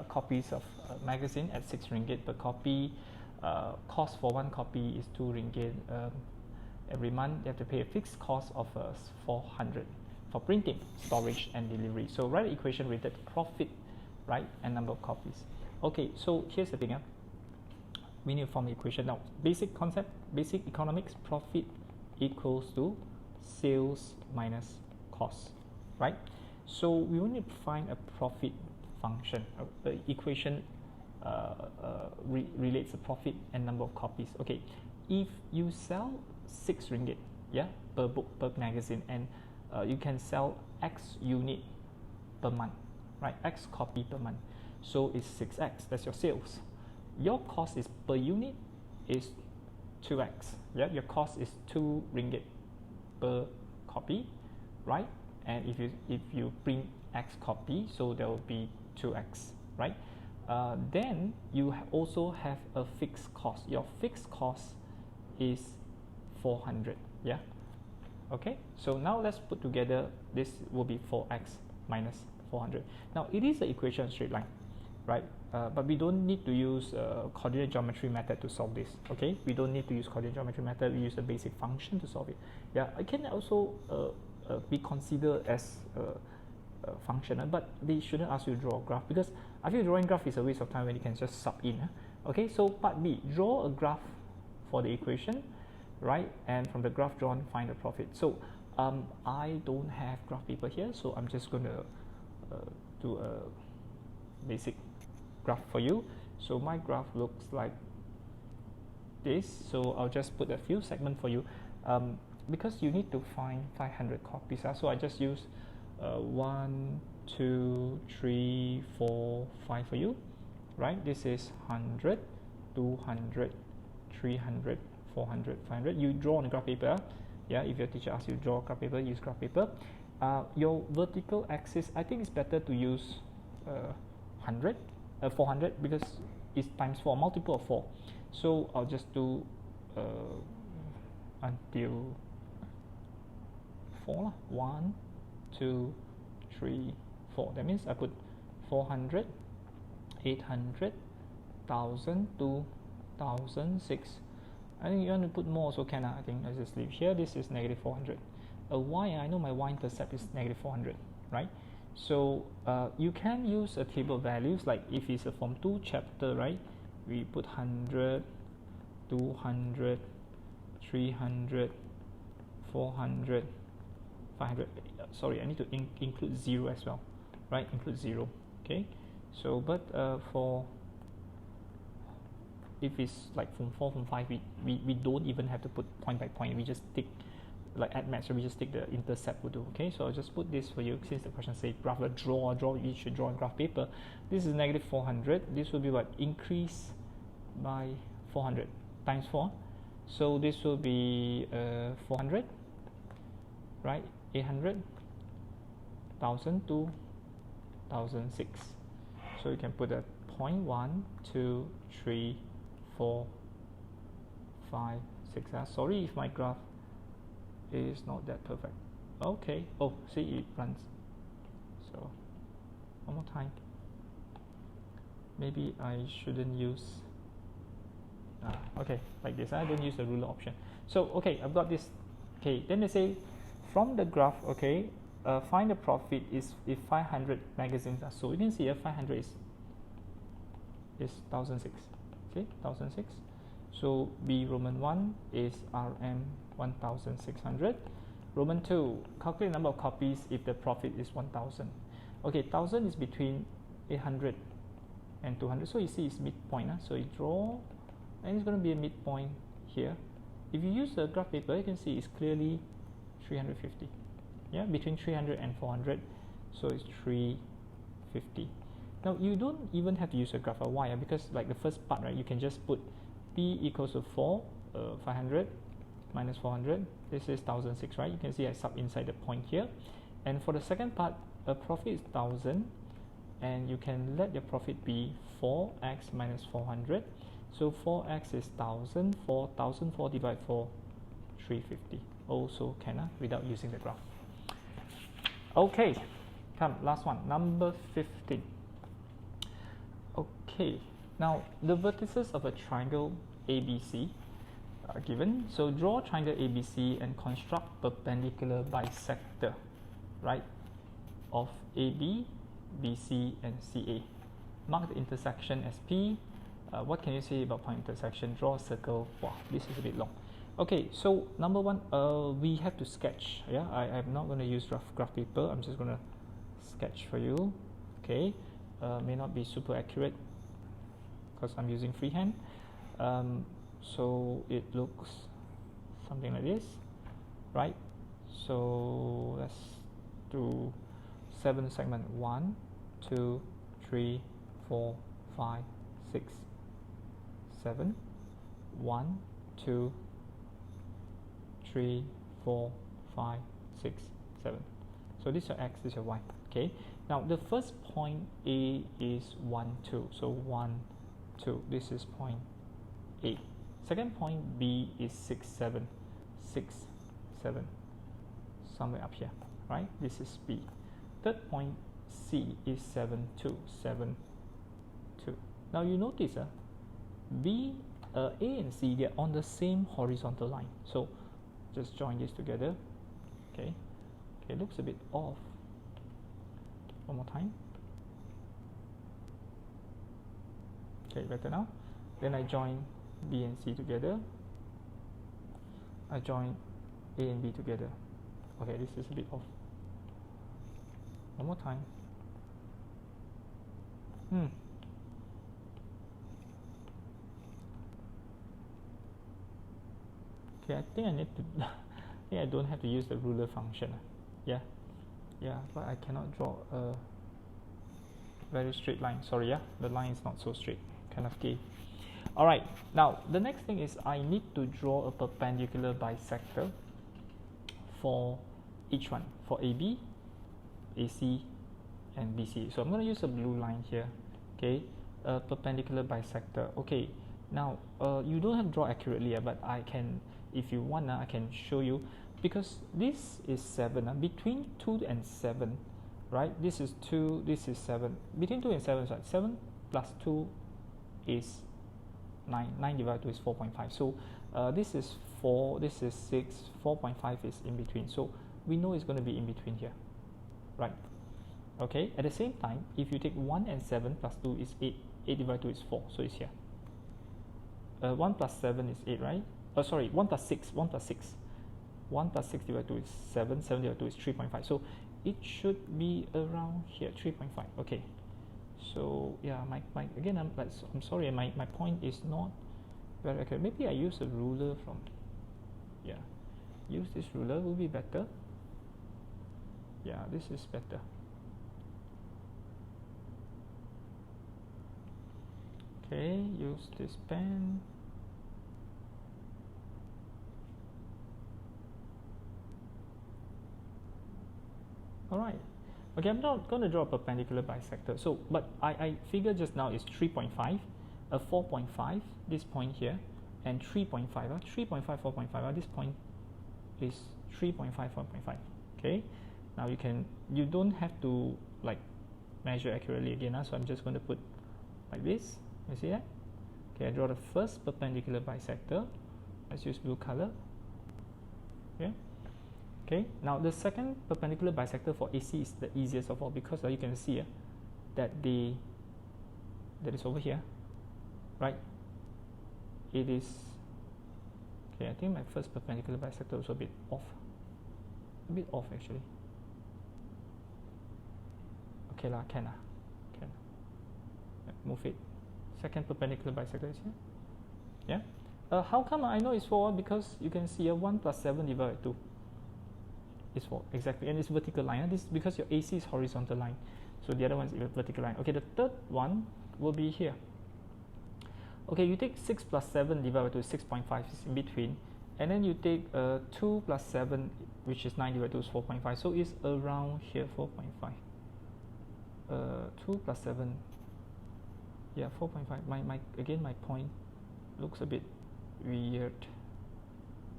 copies of magazine at 6 ringgit per copy. Cost for one copy is 2 ringgit. Every month, you have to pay a fixed cost of 400 for printing, storage, and delivery. So write the equation related to profit, right, and number of copies. Okay, so here's the thing. We need to form the equation. Now, basic concept, basic economics, profit equals to sales minus cost, right? So we want to find a profit function. The equation relates the profit and number of copies. Okay, if you sell 6 ringgit, yeah, per book, per magazine, and you can sell X unit per month, right? X copy per month. So it's 6x, that's your sales. Your cost is per unit is 2x. Yeah, your cost is 2 ringgit per copy, right? And if you print X copy, so there will be 2x, right? Then you also have a fixed cost. Your fixed cost is 400. Yeah, Okay, so now let's put together, this will be 4x minus 400. Now it is an equation of straight line, right? But we don't need to use coordinate geometry method to solve this. Okay, we don't need to use coordinate geometry method. We use the basic function to solve it. Yeah, it can also be considered as functional, but they shouldn't ask you to draw a graph, because I feel drawing graph is a waste of time when you can just sub in. Okay, so part B, draw a graph for the equation, right? And from the graph drawn, find the profit. So I don't have graph paper here, so I'm just going to do a basic graph for you. So my graph looks like this. So I'll just put a few segments for you, because you need to find 500 copies. So I just use 1, 2, 3, 4, 5 for you, right? This is 100, 200, 300, 400, 500. You draw on the graph paper. Yeah, if your teacher asks you to draw graph paper, use graph paper. Your vertical axis, I think it's better to use 400, because it's times 4, multiple of 4. So I'll just do until 4. 1, 2, 3, 4. That means I put 400, 800, 1000, 2006. I think you want to put more also can. I think let's just leave here. This is negative 400. Y, I know my y-intercept is negative 400, right? So you can use a table of values, like if it's a Form 2 chapter, right? We put 100, 200, 300, 400, 500. Sorry, I need to include 0 as well, right? Include 0. Okay. So, but for if it's like from 4, from 5, we don't even have to put point by point. We just take, like at max, so we just take the intercept will do. Okay, so I'll just put this for you, since the question says graph, draw, you should draw on graph paper. This is negative 400. This will be what? Increase by 400 times 4. So this will be 400, right? 800, 1002, 1006. So you can put a 0.1, 2, 3, 4, 5, 6. Sorry if my graph is not that perfect. Okay. Oh, see, it runs. So one more time. Maybe I shouldn't use. Okay, like this. I don't use the ruler option. So okay, I've got this. Okay, then they say from the graph. Okay, find the profit is if 500 magazines are sold. You can see here 500 is 1006. Okay, 1006. So B Roman 1 is RM 1600. Roman 2, calculate number of copies if the profit is 1000. Okay, 1000 is between 800 and 200. So you see it's midpoint. So you draw, and it's going to be a midpoint here. If you use the graph paper, you can see it's clearly 350. Yeah, between 300 and 400. So it's 350. Now you don't even have to use a graph of y, because like the first part, right, you can just put P equals to 4, 500 minus 400. This is 1006, right? You can see I sub inside the point here. And for the second part, a profit is 1000, and you can let your profit be 4x minus 400. So 4x is 1000, 4004 divided 4, 350. Also can, without using the graph. Okay, come, last one, number 15. Okay, now the vertices of a triangle ABC are given. So draw triangle ABC and construct perpendicular bisector, right, of AB, BC, and CA. Mark the intersection as P. What can you say about point intersection? Draw a circle. Wow, this is a bit long. Okay, so number one, we have to sketch. Yeah, I'm not going to use graph paper. I'm just going to sketch for you. Okay, may not be super accurate because I'm using freehand. So it looks something like this, right? So let's do 7 segment. 1, 2, 3, 4, 5, 6, 7. 1, 2, 3, 4, 5, 6, 7. So this is your x, this is your y. Okay. Now the first point A is 1, 2. So 1, 2. This is point A. Second point B is 6, 7. 6, 7. somewhere up here, right? This is B. Third point C is 7, 2, 7, 2. Now you notice B, A and C, they're on the same horizontal line. So just join this together. Okay, okay, looks a bit off. One more time. Okay, better now. Then I join B and C together. I join A and B together. Okay, this is a bit off. One more time. Okay, I think I need to I think I don't have to use the ruler function. Yeah, but I cannot draw a very straight line. Sorry, the line is not so straight, kind of gay. Alright, now the next thing is I need to draw a perpendicular bisector for each one, for AB, AC, and BC. So I'm going to use a blue line here. Okay, a perpendicular bisector. Okay, now you don't have to draw accurately, but I can, if you want, I can show you, because this is 7. Between 2 and 7, right? This is 2, this is 7. Between 2 and 7 is what? 7 plus 2 is 9. 9 divided 2 is 4.5. So this is 4, this is 6, 4.5 is in between. So we know it's going to be in between here, right? Okay, at the same time, if you take 1 and 7 plus 2 is 8. 8 divided 2 is 4, so it's here. 1 plus 7 is 8, right? Oh, sorry, 1 plus 6, 1 plus 6. 1 plus 6 divided 2 is 7, 7 divided 2 is 3.5. So it should be around here, 3.5. Okay. So yeah, again, I'm sorry, my point is not very accurate. Maybe I use a ruler from, use this ruler will be better. Yeah, this is better. Okay, use this pen. Alright, okay, I'm not going to draw a perpendicular bisector. So, but I figure just now is 3.5, 4.5, this point here, and 3.5, 3.5, 4.5, this point is 3.5, 4.5. Okay, now you don't have to like measure accurately again, so I'm just going to put like this. You see that? Okay, I draw the first perpendicular bisector. Let's use blue color. Yeah. Okay, now the second perpendicular bisector for AC is the easiest of all, because you can see that that is over here, right? It is, okay, I think my first perpendicular bisector was a bit off actually. Okay lah, can. Move it. Second perpendicular bisector is here. Yeah. How come I know it's 4? Because you can see 1 plus 7 divided by 2 is 4, exactly, and it's vertical line. This is because your AC is horizontal line, so the other one is a vertical line. Okay, the third one will be here. Okay, you take 6 plus 7 divided by 2 is 6.5, is in between, and then you take 2 plus 7, which is 9 divided by 2 is 4.5, so it's around here, 4.5. 2 plus 7, yeah, 4.5. Again, my point looks a bit weird,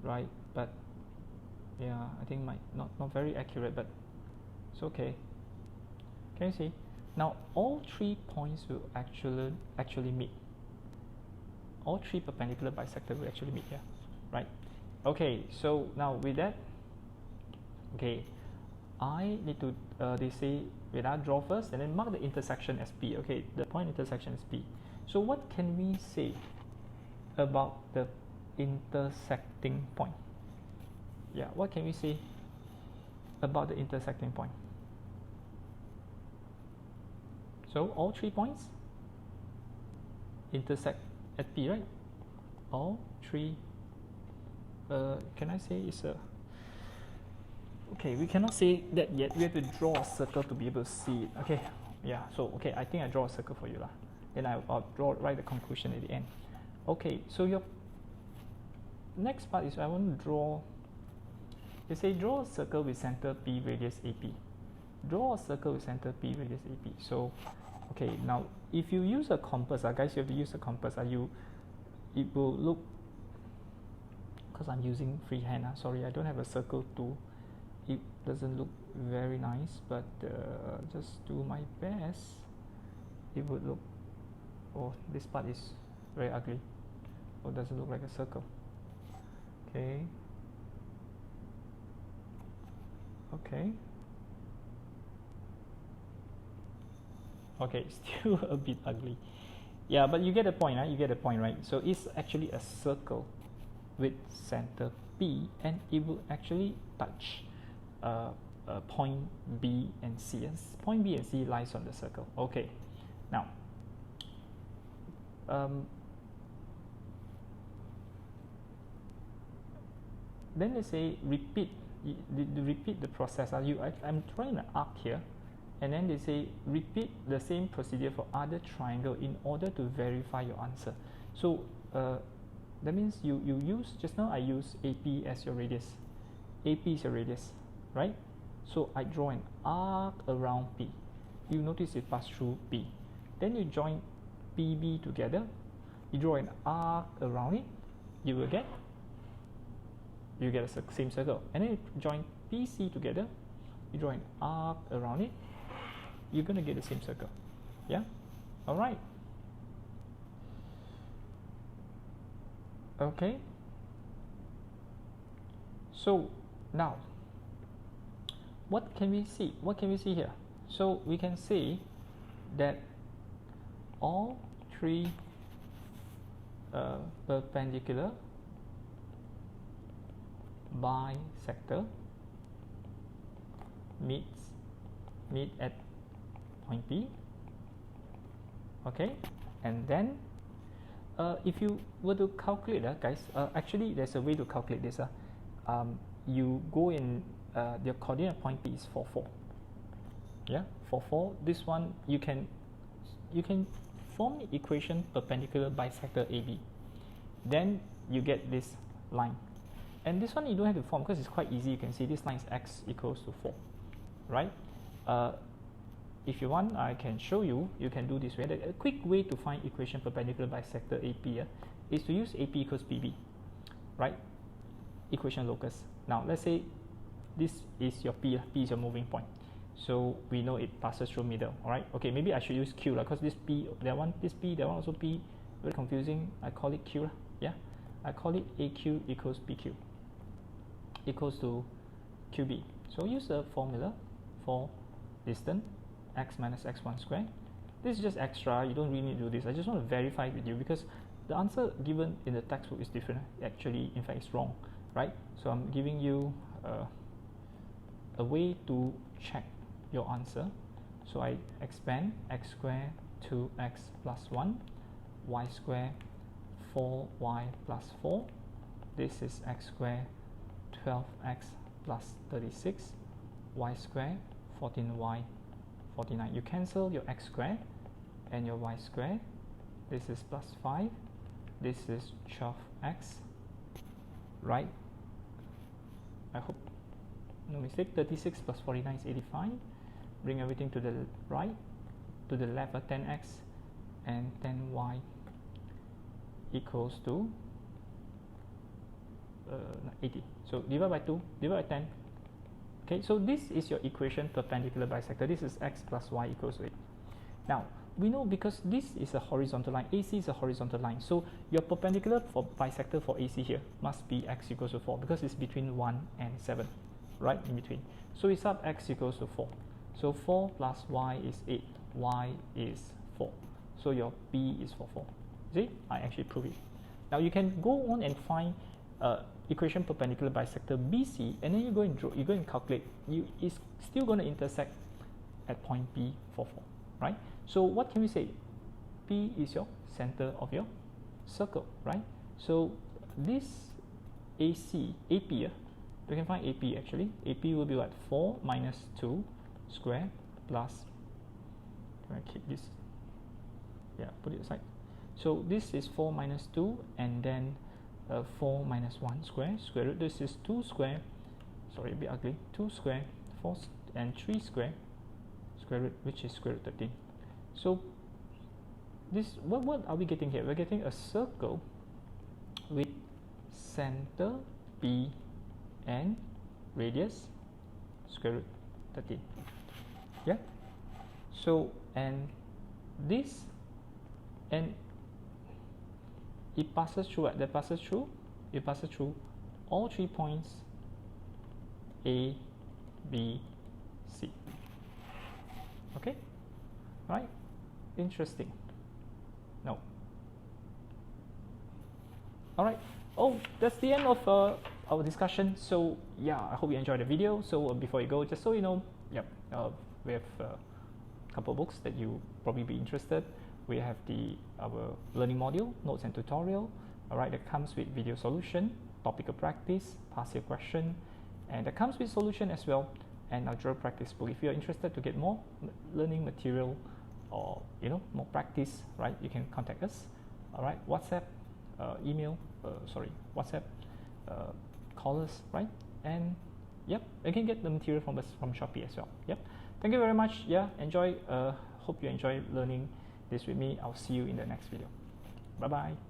right? But yeah, I think not very accurate, but it's okay. Can you see? Now all 3 points will actually meet. All 3 perpendicular bisectors will actually meet here, right? Okay, so now with that, okay, I need to they say draw first and then mark the intersection as P. Okay, the point intersection is P. So what can we say about the intersecting point? Yeah, what can we say about the intersecting point? So all 3 points intersect at P, right? All 3. Can I say it's a? Okay, we cannot say that yet. We have to draw a circle to be able to see it. Okay, yeah. So okay, I think I draw a circle for you lah. Then I'll write the conclusion at the end. Okay, so your next part is I want to draw. They say draw a circle with center P, radius AP. Draw a circle with center P, radius AP. So, okay, now if you use a compass, guys, you have to use a compass. It will look, because I'm using freehand. Sorry, I don't have a circle tool. doesn't look very nice, but just do my best. It would look, oh, this part is very ugly. Oh, doesn't look like a circle. Okay. Okay. Okay, still a bit ugly. Yeah, but you get the point, right? You get the point, right? So it's actually a circle with center P, and it will actually touch point B and C. Point B and C lies on the circle. Okay. Now, then they say repeat the process. I'm drawing an arc here, and then they say repeat the same procedure for other triangle in order to verify your answer. So that means you use, just now I use AP as your radius. AP is your radius, right? So I draw an arc around P. You notice it pass through P. Then you join PB together. You draw an arc around it. You will get a same circle. And then you join PC together. You draw an arc around it. You're going to get the same circle. Yeah? All right. Okay. So now, what can we see? What can we see here? So we can see that all three perpendicular bisector meet at point P. Okay, and then if you were to calculate, guys, actually there's a way to calculate this. You go in the coordinate point P is 4, 4. Yeah, 4, 4. This one you can form the equation perpendicular bisector AB. Then you get this line. And this one you don't have to form because it's quite easy. You can see this line is x equals to 4, right? If you want, I can show you. You can do this way. A quick way to find equation perpendicular bisector AP is to use AP equals PB, right? Equation locus. Now let's say this is your P. P is your moving point. So we know it passes through middle. All right. Okay. Maybe I should use Q because this P, that one, this P, that one also P. Very confusing. I call it Q. Yeah. I call it AQ equals PQ equals to QB. So use the formula for distance x minus x1 squared. This is just extra. You don't really need to do this. I just want to verify it with you because the answer given in the textbook is different. Actually, in fact, it's wrong, right? So I'm giving you a way to check your answer. So I expand x squared 2x plus 1, y squared 4y plus 4. This is x squared 12x plus 36, y squared 14y 49. You cancel your x squared and your y squared. This is plus 5. This is 12x, right? I hope no mistake. 36 plus 49 is 85. Bring everything to the right, to the left, 10x and 10y equals to 80. So divide by 2, divide by 10. Okay, so this is your equation perpendicular bisector. This is x plus y equals to 8. Now, we know because this is a horizontal line, AC is a horizontal line. So your perpendicular for bisector for AC here must be x equals to 4 because it's between 1 and 7, right in between. So we sub x equals to 4. So 4 plus y is 8, y is 4. So your P is 4, 4. See, I actually prove it. Now you can go on and find equation perpendicular bisector BC, and then you go and draw, you go and calculate. It's still going to intersect at point P 4, 4, right? So what can we say? P is your center of your circle, right? So this AC, AP, we can find AP actually. AP will be what? 4 minus 2 square plus, can I keep this? Yeah, put it aside. So this is 4 minus 2 and then 4 minus 1 square root. This is 2 square, sorry, a bit ugly, 2 square, 4 and 3 square root, which is square root 13. So this, what are we getting here? We're getting a circle with center P and radius square root 13. Yeah. So, and this, and it passes through, it passes through all 3 points A, B, C. Okay, right? Interesting. No. All right. Oh, that's the end of our discussion. So yeah, I hope you enjoyed the video. So before you go, just so you know, yep, we have a couple of books that you probably be interested. We have our learning module, notes and tutorial. All right, that comes with video solution, topical practice, past year question, and that comes with solution as well, and our drill practice book. If you're interested to get more learning material or more practice, right, you can contact us. All right, WhatsApp, email, WhatsApp, call us, right? And yep, you can get the material from us from Shopee as well. Yep. Thank you very much. Yeah, enjoy. Hope you enjoy learning this with me. I'll see you in the next video. Bye bye.